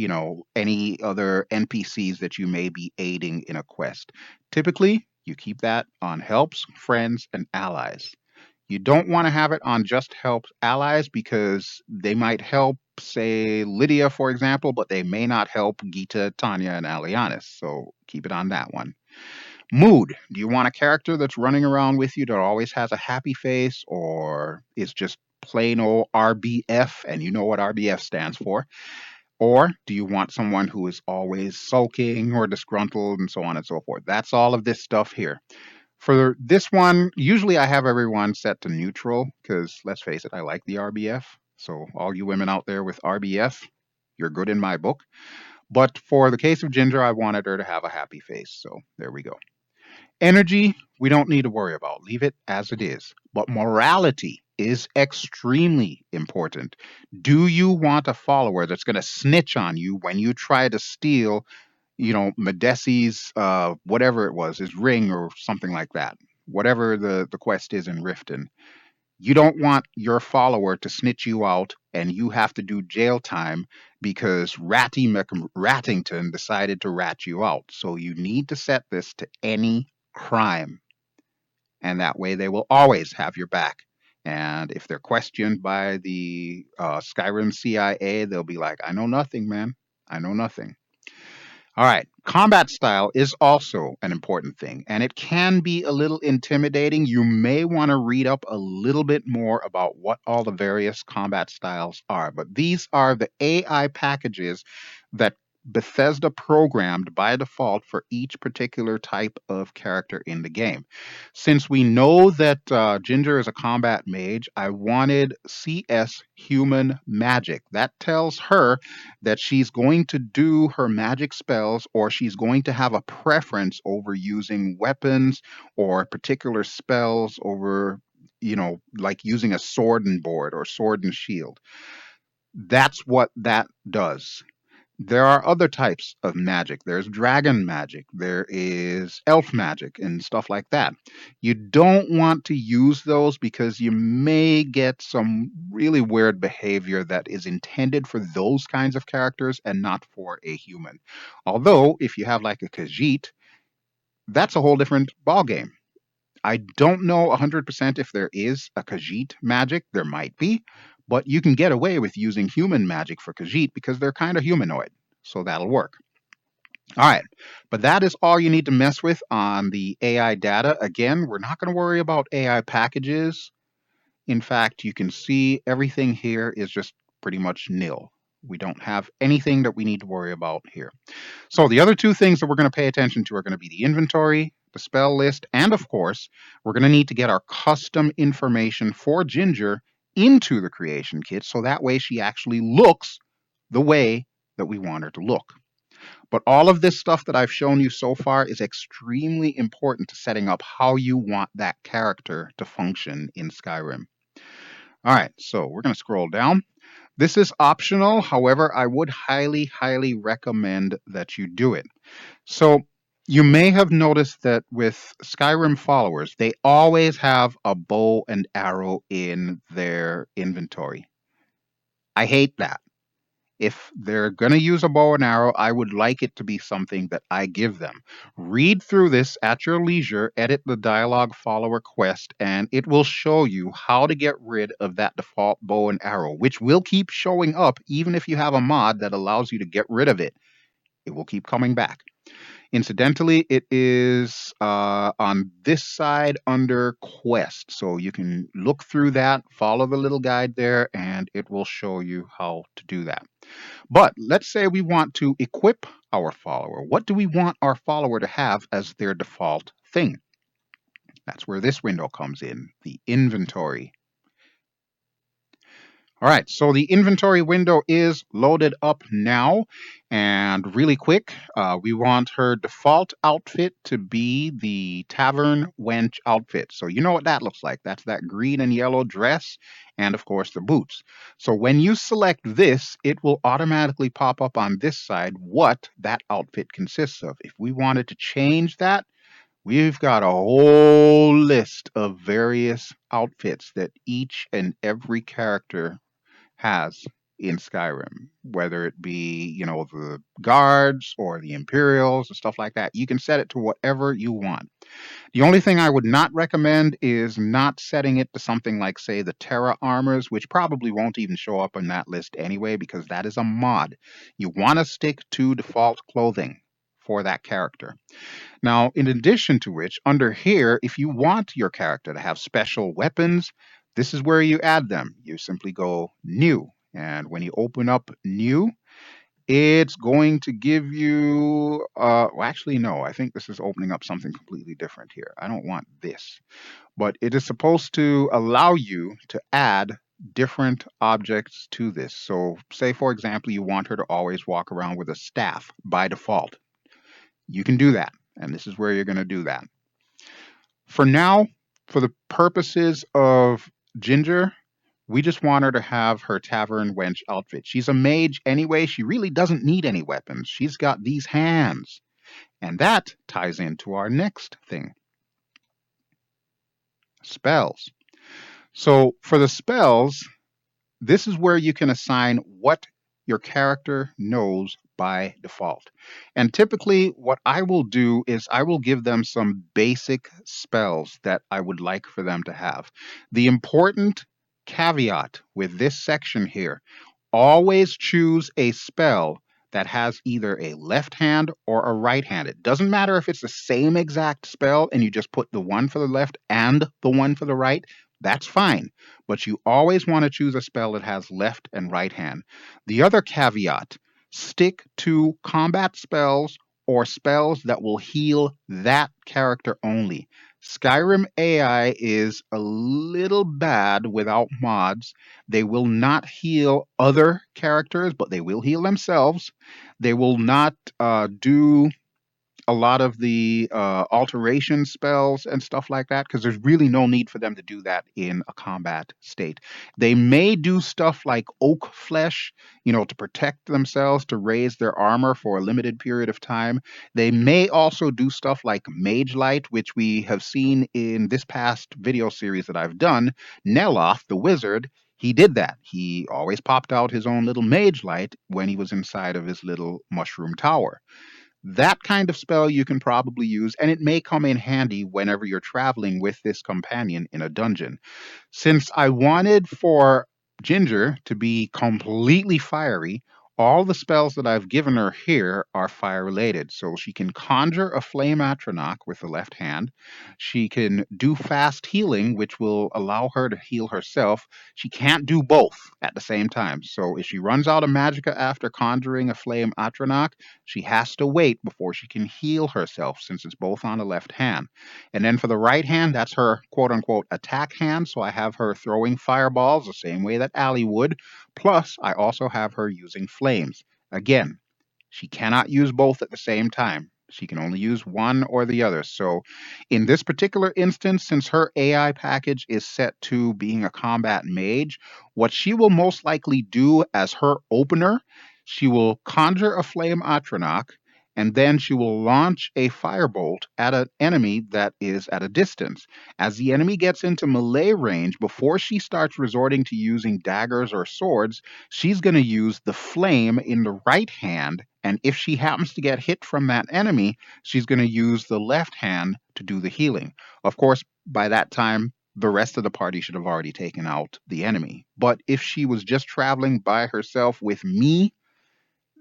any other NPCs that you may be aiding in a quest? Typically, you keep that on helps, friends, and allies. You don't want to have it on just help allies because they might help, say, Lydia, for example, but they may not help Ghita, Tannia, and Allyanis. So keep it on that one. Mood. Do you want a character that's running around with you that always has a happy face, or is just plain old RBF, and you know what RBF stands for? Or do you want someone who is always sulking or disgruntled and so on and so forth? That's all of this stuff here. For this one, usually I have everyone set to neutral because let's face it, I like the RBF. So, all you women out there with RBF, you're good in my book. But for the case of Ginger, I wanted her to have a happy face. So, there we go. Energy, we don't need to worry about. Leave it as it is. But morality is extremely important. Do you want a follower that's going to snitch on you when you try to steal, Medesi's, whatever it was, his ring or something like that? Whatever the quest is in Riften. You don't want your follower to snitch you out and you have to do jail time because Rattington decided to rat you out. So you need to set this to any crime. And that way they will always have your back. And if they're questioned by the Skyrim CIA, they'll be like, I know nothing, man. I know nothing. All right. Combat style is also an important thing, and it can be a little intimidating. You may want to read up a little bit more about what all the various combat styles are, but these are the AI packages that Bethesda programmed by default for each particular type of character in the game. Since we know that Ginger is a combat mage, I wanted CS human magic. That tells her that she's going to do her magic spells or she's going to have a preference over using weapons or particular spells over, like using a sword and board or sword and shield. That's what that does. There are other types of magic. There's dragon magic, there is elf magic, and stuff like that. You don't want to use those because you may get some really weird behavior that is intended for those kinds of characters and not for a human. Although, if you have like a Khajiit, that's a whole different ballgame. I don't know 100% if there is a Khajiit magic. There might be, but you can get away with using human magic for Khajiit because they're kind of humanoid. So that'll work. All right. But that is all you need to mess with on the AI data. Again, we're not going to worry about AI packages. In fact, you can see everything here is just pretty much nil. We don't have anything that we need to worry about here. So the other two things that we're going to pay attention to are going to be the inventory, the spell list, and of course, we're going to need to get our custom information for Ginger into the creation kit so that way she actually looks the way that we want her to look. But all of this stuff that I've shown you so far is extremely important to setting up how you want that character to function in Skyrim. All right, so we're going to scroll down. This is optional. However, I would highly, highly recommend that you do it. So you may have noticed that with Skyrim followers, they always have a bow and arrow in their inventory. I hate that. If they're going to use a bow and arrow, I would like it to be something that I give them. Read through this at your leisure, edit the dialogue follower quest, and it will show you how to get rid of that default bow and arrow, which will keep showing up even if you have a mod that allows you to get rid of it. It will keep coming back. Incidentally, it is on this side under quest. So you can look through that, follow the little guide there, and it will show you how to do that. But let's say we want to equip our follower. What do we want our follower to have as their default thing? That's where this window comes in, the inventory. All right, so the inventory window is loaded up now. And really quick, we want her default outfit to be the Tavern Wench outfit. So you know what that looks like. That's that green and yellow dress and, of course, the boots. So when you select this, it will automatically pop up on this side what that outfit consists of. If we wanted to change that, we've got a whole list of various outfits that each and every character has in Skyrim, whether it be, the guards or the Imperials or stuff like that. You can set it to whatever you want. The only thing I would not recommend is not setting it to something like, say, the Terra armors, which probably won't even show up on that list anyway, because that is a mod. You want to stick to default clothing for that character. Now, in addition to which, under here, if you want your character to have special weapons, this is where you add them. You simply go new. And when you open up new, it's going to give you, well, actually, no, I think this is opening up something completely different here. I don't want this. But it is supposed to allow you to add different objects to this. So, say, for example, you want her to always walk around with a staff by default. You can do that. And this is where you're going to do that. For now, for the purposes of Ginger, we just want her to have her Tavern Wench outfit. She's a mage anyway. She really doesn't need any weapons. She's got these hands. And that ties into our next thing, spells. So for the spells, this is where you can assign what your character knows by default. And typically, what I will do is I will give them some basic spells that I would like for them to have. The important caveat with this section here, always choose a spell that has either a left hand or a right hand. It doesn't matter if it's the same exact spell and you just put the one for the left and the one for the right. That's fine. But you always want to choose a spell that has left and right hand. The other caveat, stick to combat spells or spells that will heal that character only. Skyrim AI is a little bad without mods. They will not heal other characters, but they will heal themselves. They will not do a lot of the alteration spells and stuff like that because there's really no need for them to do that in a combat state. They may do stuff like oak flesh, to protect themselves, to raise their armor for a limited period of time. They may also do stuff like mage light, which we have seen in this past video series that I've done. Neloth, the wizard, he did that. He always popped out his own little mage light when he was inside of his little mushroom tower. That kind of spell you can probably use, and it may come in handy whenever you're traveling with this companion in a dungeon. Since I wanted for Ginger to be completely fiery, all the spells that I've given her here are fire related. So she can conjure a flame atronach with the left hand. She can do fast healing, which will allow her to heal herself. She can't do both at the same time. So if she runs out of magicka after conjuring a flame atronach, she has to wait before she can heal herself since it's both on the left hand. And then for the right hand, that's her quote unquote attack hand. So I have her throwing fireballs the same way that Allie would. Plus, I also have her using flames. Again, she cannot use both at the same time. She can only use one or the other. So, in this particular instance, since her AI package is set to being a combat mage, what she will most likely do as her opener, she will conjure a flame atronach, and then she will launch a firebolt at an enemy that is at a distance. As the enemy gets into melee range, before she starts resorting to using daggers or swords, she's going to use the flame in the right hand. And if she happens to get hit from that enemy, she's going to use the left hand to do the healing. Of course, by that time, the rest of the party should have already taken out the enemy. But if she was just traveling by herself with me,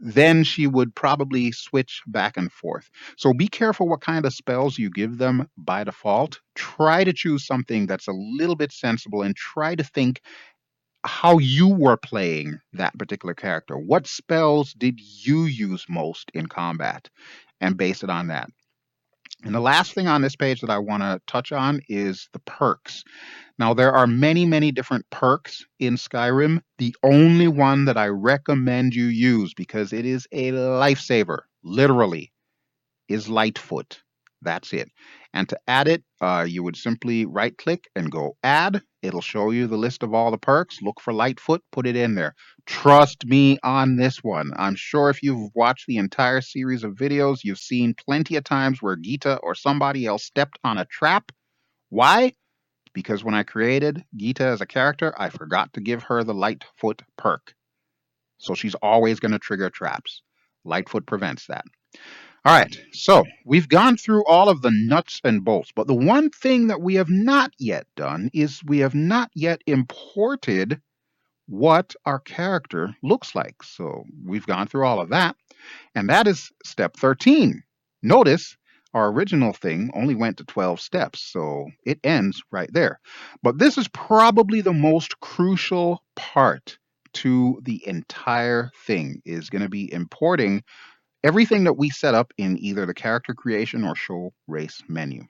then she would probably switch back and forth. So be careful what kind of spells you give them by default. Try to choose something that's a little bit sensible and try to think how you were playing that particular character. What spells did you use most in combat? And base it on that. And the last thing on this page that I want to touch on is the perks. Now, there are many, many different perks in Skyrim. The only one that I recommend you use, because it is a lifesaver, literally, is Lightfoot. That's it. And to add it, you would simply right click and go add. It'll show you the list of all the perks. Look for Lightfoot, put it in there. Trust me on this one. I'm sure if you've watched the entire series of videos, you've seen plenty of times where Ghita or somebody else stepped on a trap. Why? Because when I created Ghita as a character, I forgot to give her the Lightfoot perk. So she's always going to trigger traps. Lightfoot prevents that. All right, so we've gone through all of the nuts and bolts, but the one thing that we have not yet done is we have not yet imported what our character looks like. So we've gone through all of that, and that is step 13. Notice our original thing only went to 12 steps, so it ends right there. But this is probably the most crucial part to the entire thing, is going to be importing everything that we set up in either the character creation or show race menu.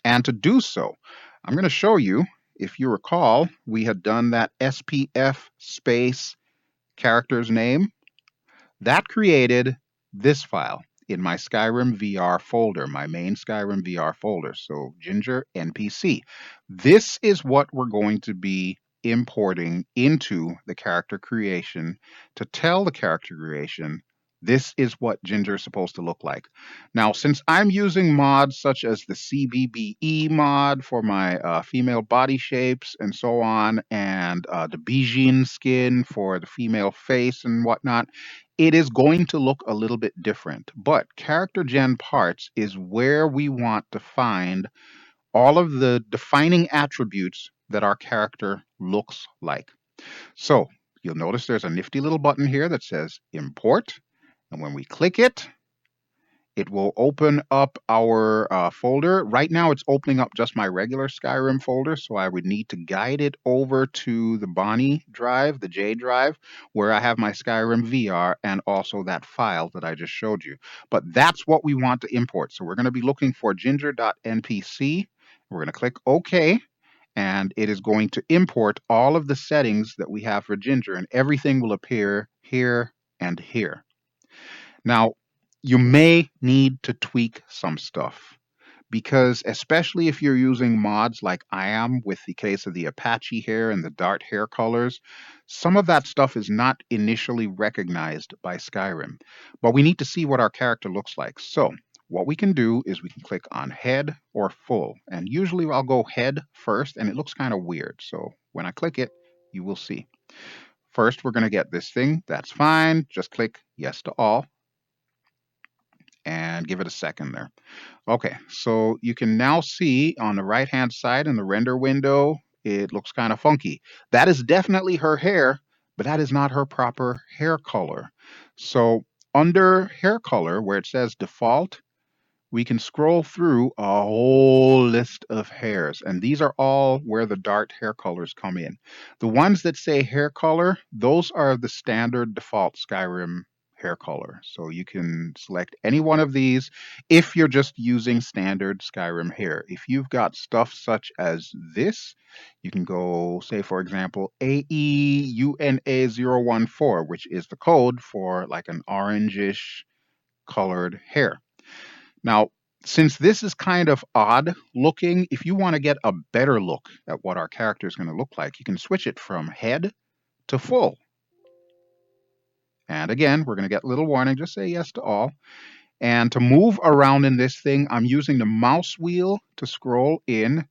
And to do so, I'm going to show you, if you recall, we had done that SPF space character's name. That created this file in my Skyrim VR folder, my main Skyrim VR folder. So Ginger NPC. This is what we're going to be importing into the character creation to tell the character creation this is what Ginger is supposed to look like. Now, since I'm using mods such as the CBBE mod for my female body shapes and so on, and the Bijin skin for the female face and whatnot, it is going to look a little bit different. But character gen parts is where we want to find all of the defining attributes that our character looks like. So you'll notice there's a nifty little button here that says Import. And when we click it, it will open up our folder. Right now, it's opening up just my regular Skyrim folder, so I would need to guide it over to the Bonnie drive, the J drive, where I have my Skyrim VR and also that file that I just showed you. But that's what we want to import. So we're going to be looking for ginger.npc. We're going to click OK, and it is going to import all of the settings that we have for Ginger, and everything will appear here and here. Now, you may need to tweak some stuff because, especially if you're using mods like I am with the case of the Apache hair and the Dart hair colors, some of that stuff is not initially recognized by Skyrim. But we need to see what our character looks like. So, what we can do is we can click on head or full. And usually I'll go head first, and it looks kind of weird. So, when I click it, you will see. First, we're going to get this thing. That's fine. Just click yes to all and give it a second there. Okay, so you can now see on the right hand side in the render window, it looks kind of funky. That is definitely her hair, but that is not her proper hair color. So under hair color, where it says default, we can scroll through a whole list of hairs, and these are all where the Dart hair colors come in. The ones that say hair color, those are the standard default Skyrim hair color. So you can select any one of these if you're just using standard Skyrim hair. If you've got stuff such as this, you can go, say, for example, AEUNA014, which is the code for like an orangish colored hair. Now, since this is kind of odd looking, if you want to get a better look at what our character is going to look like, you can switch it from head to full. And again, we're going to get a little warning, just say yes to all. And to move around in this thing, I'm using the mouse wheel to scroll in.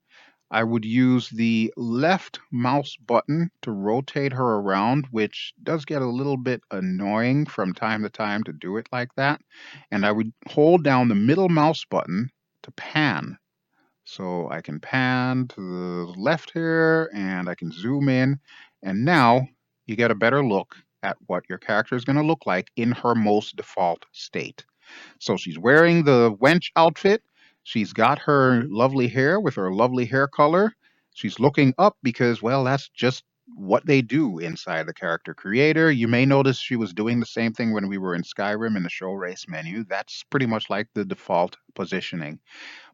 I would use the left mouse button to rotate her around, which does get a little bit annoying from time to time to do it like that. And I would hold down the middle mouse button to pan. So I can pan to the left here and I can zoom in. And now you get a better look at what your character is going to look like in her most default state. So she's wearing the wench outfit. She's got her lovely hair with her lovely hair color. She's looking up because, well, that's just what they do inside the character creator. You may notice she was doing the same thing when we were in Skyrim in the show race menu. That's pretty much like the default positioning.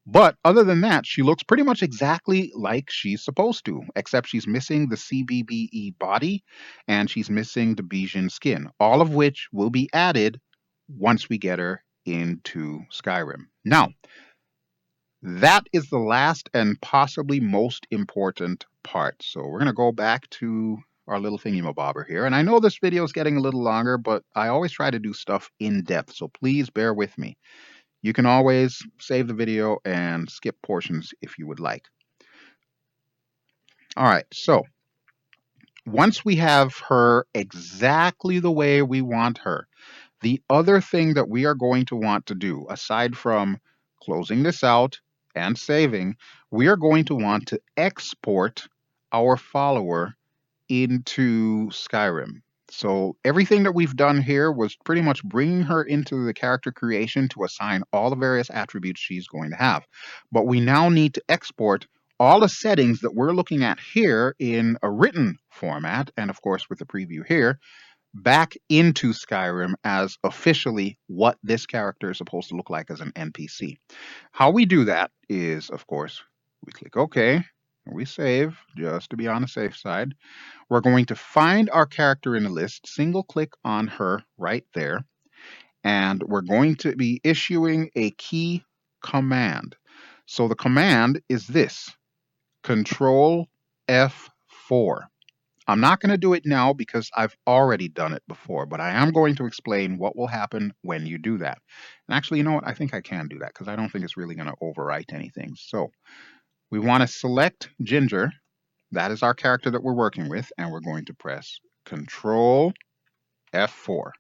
But other than that, she looks pretty much exactly like she's supposed to, except she's missing the CBBE body and she's missing the Bijin skin, all of which will be added once we get her into Skyrim. Now, that is the last and possibly most important part. So we're going to go back to our little thingy-mabobber here. And I know this video is getting a little longer, but I always try to do stuff in depth, so please bear with me. You can always save the video and skip portions if you would like. All right, so once we have her exactly the way we want her, the other thing that we are going to want to do, aside from closing this out and saving, we are going to want to export our follower into Skyrim. So everything that we've done here was pretty much bringing her into the character creation to assign all the various attributes she's going to have. But we now need to export all the settings that we're looking at here in a written format, and of course with the preview here, back into Skyrim as officially what this character is supposed to look like as an NPC. How we do that is, of course, we click OK, and we save just to be on the safe side. We're going to find our character in the list, single click on her right there, and we're going to be issuing a key command. So the command is this, Control F4. I'm not going to do it now because I've already done it before, but I am going to explain what will happen when you do that. And actually, you know what? I think I can do that because I don't think it's really going to overwrite anything. So we want to select Ginger. That is our character that we're working with, and we're going to press Control F4.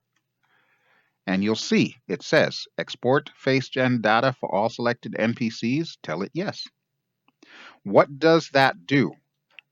And you'll see it says export face gen data for all selected NPCs. Tell it yes. What does that do?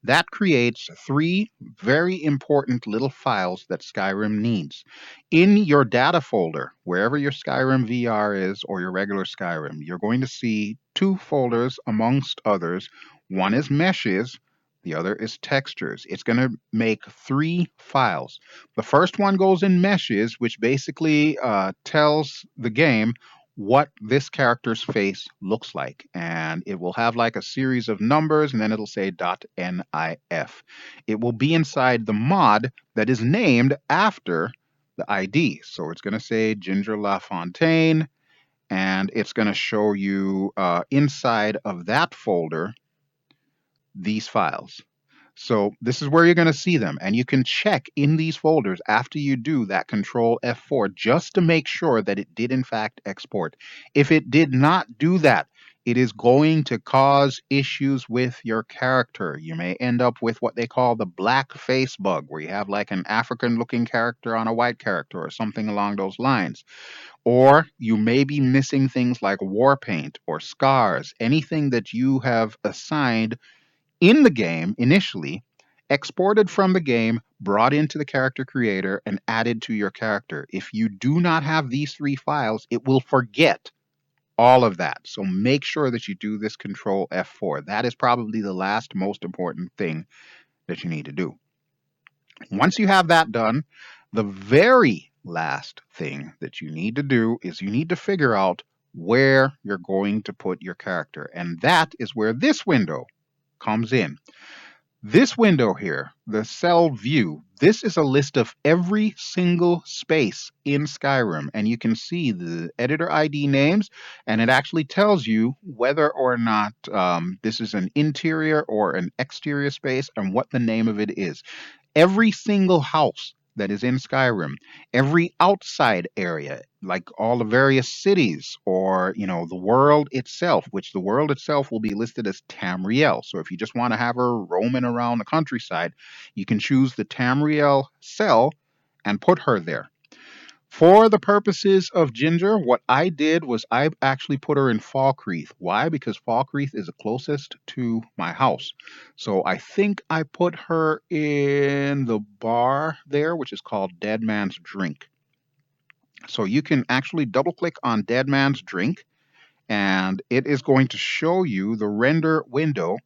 That creates three very important little files that Skyrim needs. In your data folder, wherever your Skyrim VR is or your regular Skyrim, you're going to see two folders amongst others. One is meshes, the other is textures. It's going to make three files. The first one goes in meshes, which basically tells the game what this character's face looks like. And it will have like a series of numbers and then it'll say .nif. It will be inside the mod that is named after the ID. So it's going to say Ginger LaFontaine and it's going to show you inside of that folder these files. So this is where you're going to see them. And you can check in these folders after you do that Control F4 just to make sure that it did in fact export. If it did not do that, it is going to cause issues with your character. You may end up with what they call the black face bug, where you have like an African looking character on a white character or something along those lines. Or you may be missing things like war paint or scars, anything that you have assigned in the game initially, exported from the game, brought into the character creator, and added to your character. If you do not have these three files, it will forget all of that. So make sure that you do this Control F4. That is probably the last most important thing that you need to do. Once you have that done, the very last thing that you need to do is you need to figure out where you're going to put your character. And that is where this window comes in. This window here, the cell view, this is a list of every single space in Skyrim. And you can see the editor ID names, and it actually tells you whether or not this is an interior or an exterior space and what the name of it is. Every single house that is in Skyrim, every outside area, like all the various cities or, the world itself, which the world itself will be listed as Tamriel. So if you just want to have her roaming around the countryside, you can choose the Tamriel cell and put her there. For the purposes of Ginger, what I did was I actually put her in Falkreath. Why? Because Falkreath is the closest to my house. So I think I put her in the bar there, which is called Dead Man's Drink. So you can actually double click on Dead Man's Drink, and it is going to show you the render window.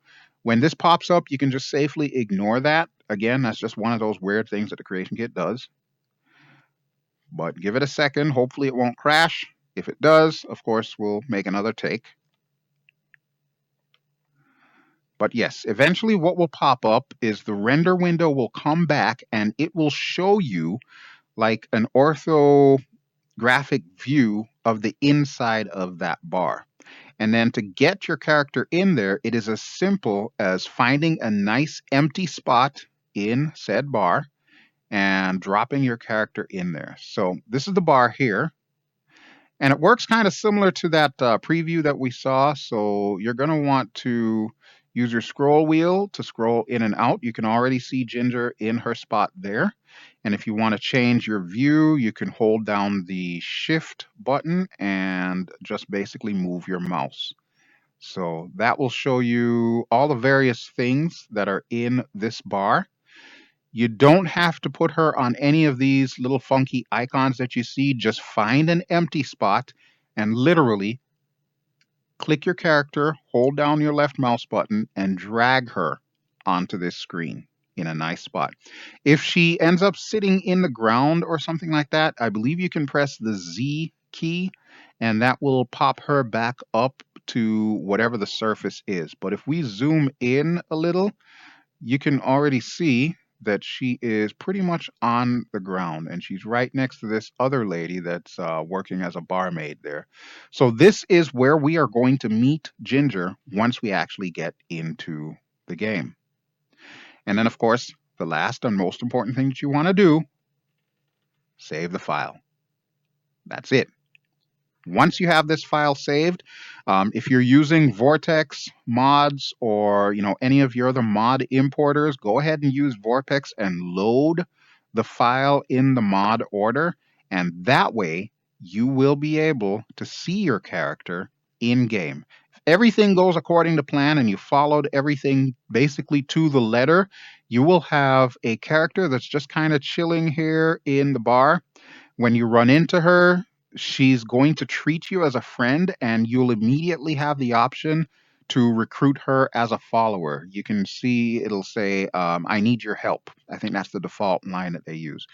When this pops up, you can just safely ignore that. Again, that's just one of those weird things that the Creation Kit does. But give it a second. Hopefully it won't crash. If it does, of course, we'll make another take. But yes, eventually what will pop up is the render window will come back and it will show you like an orthographic view of the inside of that bar. And then to get your character in there, it is as simple as finding a nice empty spot in said bar and dropping your character in there. So this is the bar here. And it works kind of similar to that preview that we saw. So you're going to want to use your scroll wheel to scroll in and out. You can already see Ginger in her spot there. And if you want to change your view, you can hold down the Shift button and just basically move your mouse. So that will show you all the various things that are in this bar. You don't have to put her on any of these little funky icons that you see. Just find an empty spot and literally click your character, hold down your left mouse button, and drag her onto this screen in a nice spot. If she ends up sitting in the ground or something like that, I believe you can press the Z key and that will pop her back up to whatever the surface is. But if we zoom in a little, you can already see that she is pretty much on the ground and she's right next to this other lady that's working as a barmaid there. So this is where we are going to meet Ginger once we actually get into the game. And then, of course, the last and most important thing that you want to do, save the file. That's it. Once you have this file saved, if you're using Vortex mods or any of your other mod importers, go ahead and use Vortex and load the file in the mod order, and that way you will be able to see your character in game. everything goes according to plan and you followed everything basically to the letter, you will have a character that's just kind of chilling here in the bar. When you run into her, she's going to treat you as a friend, and you'll immediately have the option to recruit her as a follower. You can see it'll say, I need your help. I think that's the default line that they use.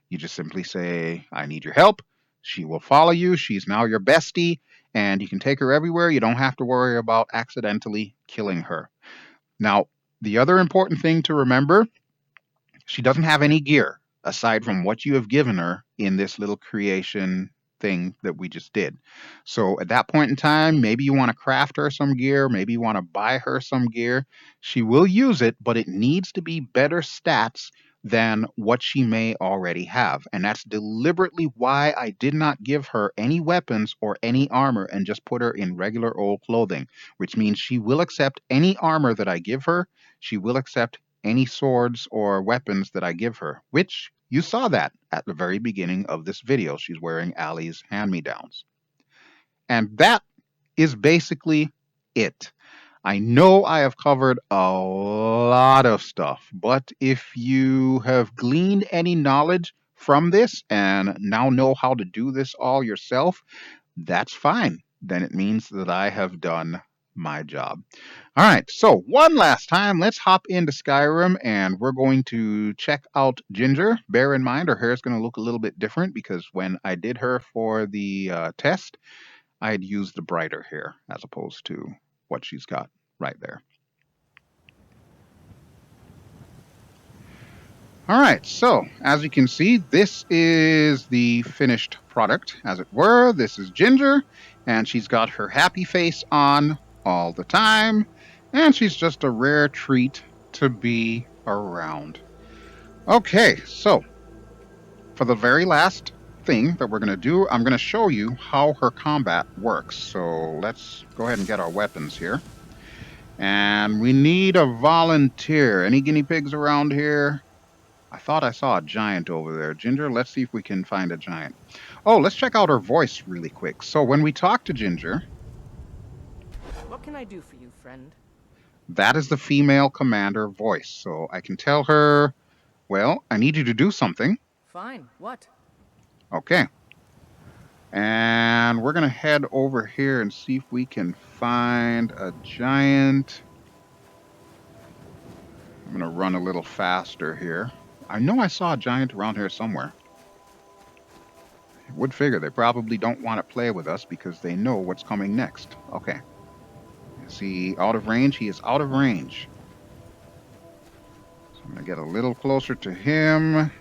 You just simply say, I need your help. She will follow you. She's now your bestie, and you can take her everywhere. You don't have to worry about accidentally killing her. Now, the other important thing to remember, she doesn't have any gear aside from what you have given her in this little creation thing that we just did. So at that point in time, maybe you want to craft her some gear, maybe you want to buy her some gear. She will use it, but it needs to be better stats than what she may already have. And that's deliberately why I did not give her any weapons or any armor and just put her in regular old clothing, which means she will accept any armor that I give her. She will accept any swords or weapons that I give her, which you saw that at the very beginning of this video. She's wearing Allie's hand-me-downs. And that is basically it. I know I have covered a lot of stuff, but if you have gleaned any knowledge from this and now know how to do this all yourself, that's fine. Then it means that I have done my job. All right, so one last time, let's hop into Skyrim and we're going to check out Ginger. Bear in mind, her hair is going to look a little bit different because when I did her for the test, I had used the brighter hair as opposed to what she's got right there. All right, so as you can see, this is the finished product, as it were. This is Ginger, and she's got her happy face on all the time, and she's just a rare treat to be around. Okay, so for the very last thing that we're going to do, I'm going to show you how her combat works. So let's go ahead and get our weapons here. And we need a volunteer. Any guinea pigs around here? I thought I saw a giant over there. Ginger, let's see if we can find a giant. Oh, let's check out her voice really quick. So when we talk to Ginger... What can I do for you, friend? That is the female commander voice. So I can tell her, well, I need you to do something. Fine. What? Okay. And we're going to head over here and see if we can find a giant. I'm going to run a little faster here. I know I saw a giant around here somewhere. I would figure they probably don't want to play with us because they know what's coming next. Okay. Is he out of range? He is out of range. So I'm going to get a little closer to him.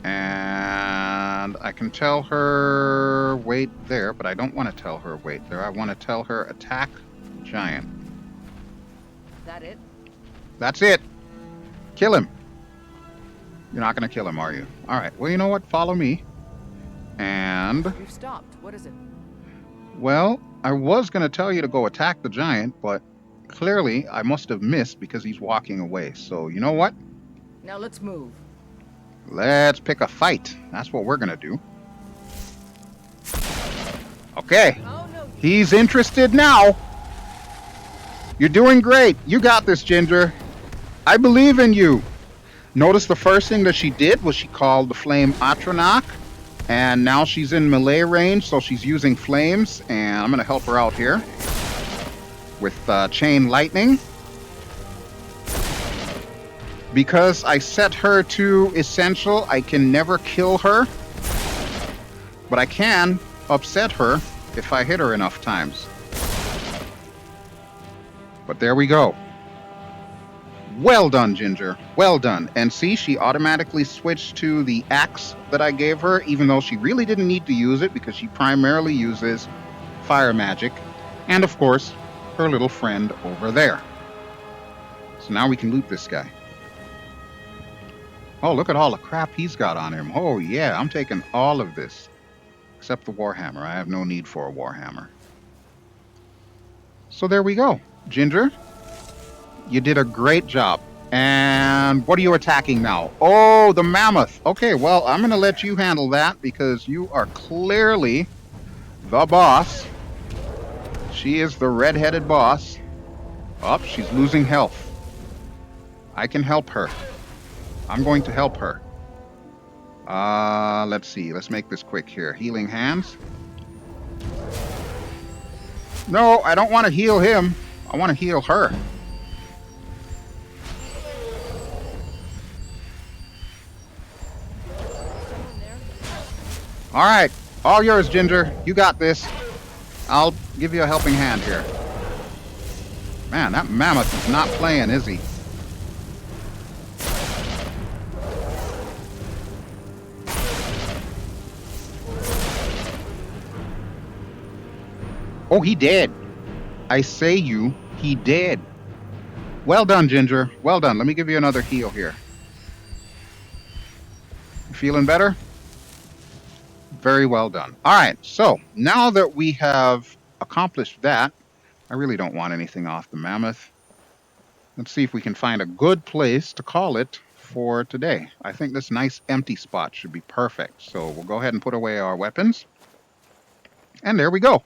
And I can tell her wait there, but I don't want to tell her wait there. I want to tell her attack giant. That it? That's it. Kill him. You're not going to kill him, are you? All right. Well, you know what? Follow me. And... You've stopped. What is it? Well, I was going to tell you to go attack the giant, but clearly I must have missed because he's walking away. So, you know what? Now let's move. Let's pick a fight. That's what we're going to do. Okay. Oh, no. He's interested now. You're doing great. You got this, Ginger. I believe in you. Notice the first thing that she did was she called the flame Atronach. And now she's in melee range, so she's using flames. And I'm going to help her out here with chain lightning. Because I set her to essential, I can never kill her. But I can upset her if I hit her enough times. But there we go. Well done, Ginger. Well done. And see, she automatically switched to the axe that I gave her, even though she really didn't need to use it because she primarily uses fire magic. And of course, her little friend over there. So now we can loot this guy. Oh, look at all the crap he's got on him. Oh, yeah, I'm taking all of this. Except the Warhammer. I have no need for a Warhammer. So there we go. Ginger, you did a great job. And what are you attacking now? Oh, the mammoth. Okay, well, I'm going to let you handle that because you are clearly the boss. She is the redheaded boss. Oh, she's losing health. I can help her. I'm going to help her. Let's see. Let's make this quick here. Healing hands. No, I don't want to heal him. I want to heal her. All right. All yours, Ginger. You got this. I'll give you a helping hand here. Man, that mammoth is not playing, is he? Oh, he dead. I say you, he dead. Well done, Ginger. Well done. Let me give you another heal here. You feeling better? Very well done. All right, so now that we have accomplished that, I really don't want anything off the mammoth. Let's see if we can find a good place to call it for today. I think this nice empty spot should be perfect. So we'll go ahead and put away our weapons. And there we go.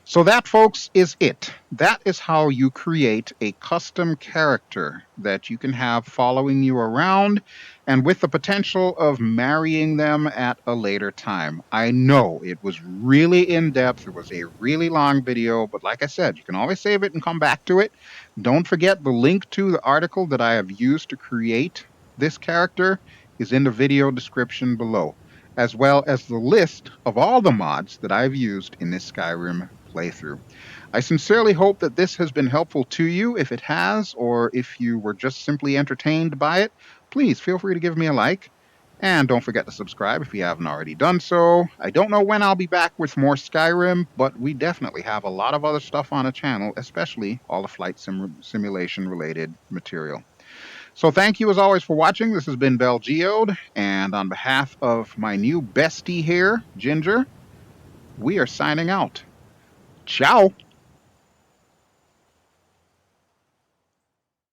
So that, folks, is it. That is how you create a custom character that you can have following you around and with the potential of marrying them at a later time. I know it was really in-depth. It was a really long video, but like I said, you can always save it and come back to it. Don't forget the link to the article that I have used to create this character is in the video description below, as well as the list of all the mods that I've used in this Skyrim playthrough. I sincerely hope that this has been helpful to you. If it has, or if you were just simply entertained by it, please feel free to give me a like. And don't forget to subscribe if you haven't already done so. I don't know when I'll be back with more Skyrim, but we definitely have a lot of other stuff on the channel, especially all the flight simulation related material. So thank you as always for watching. This has been BelGeode, and on behalf of my new bestie here, Ginger, we are signing out. Ciao!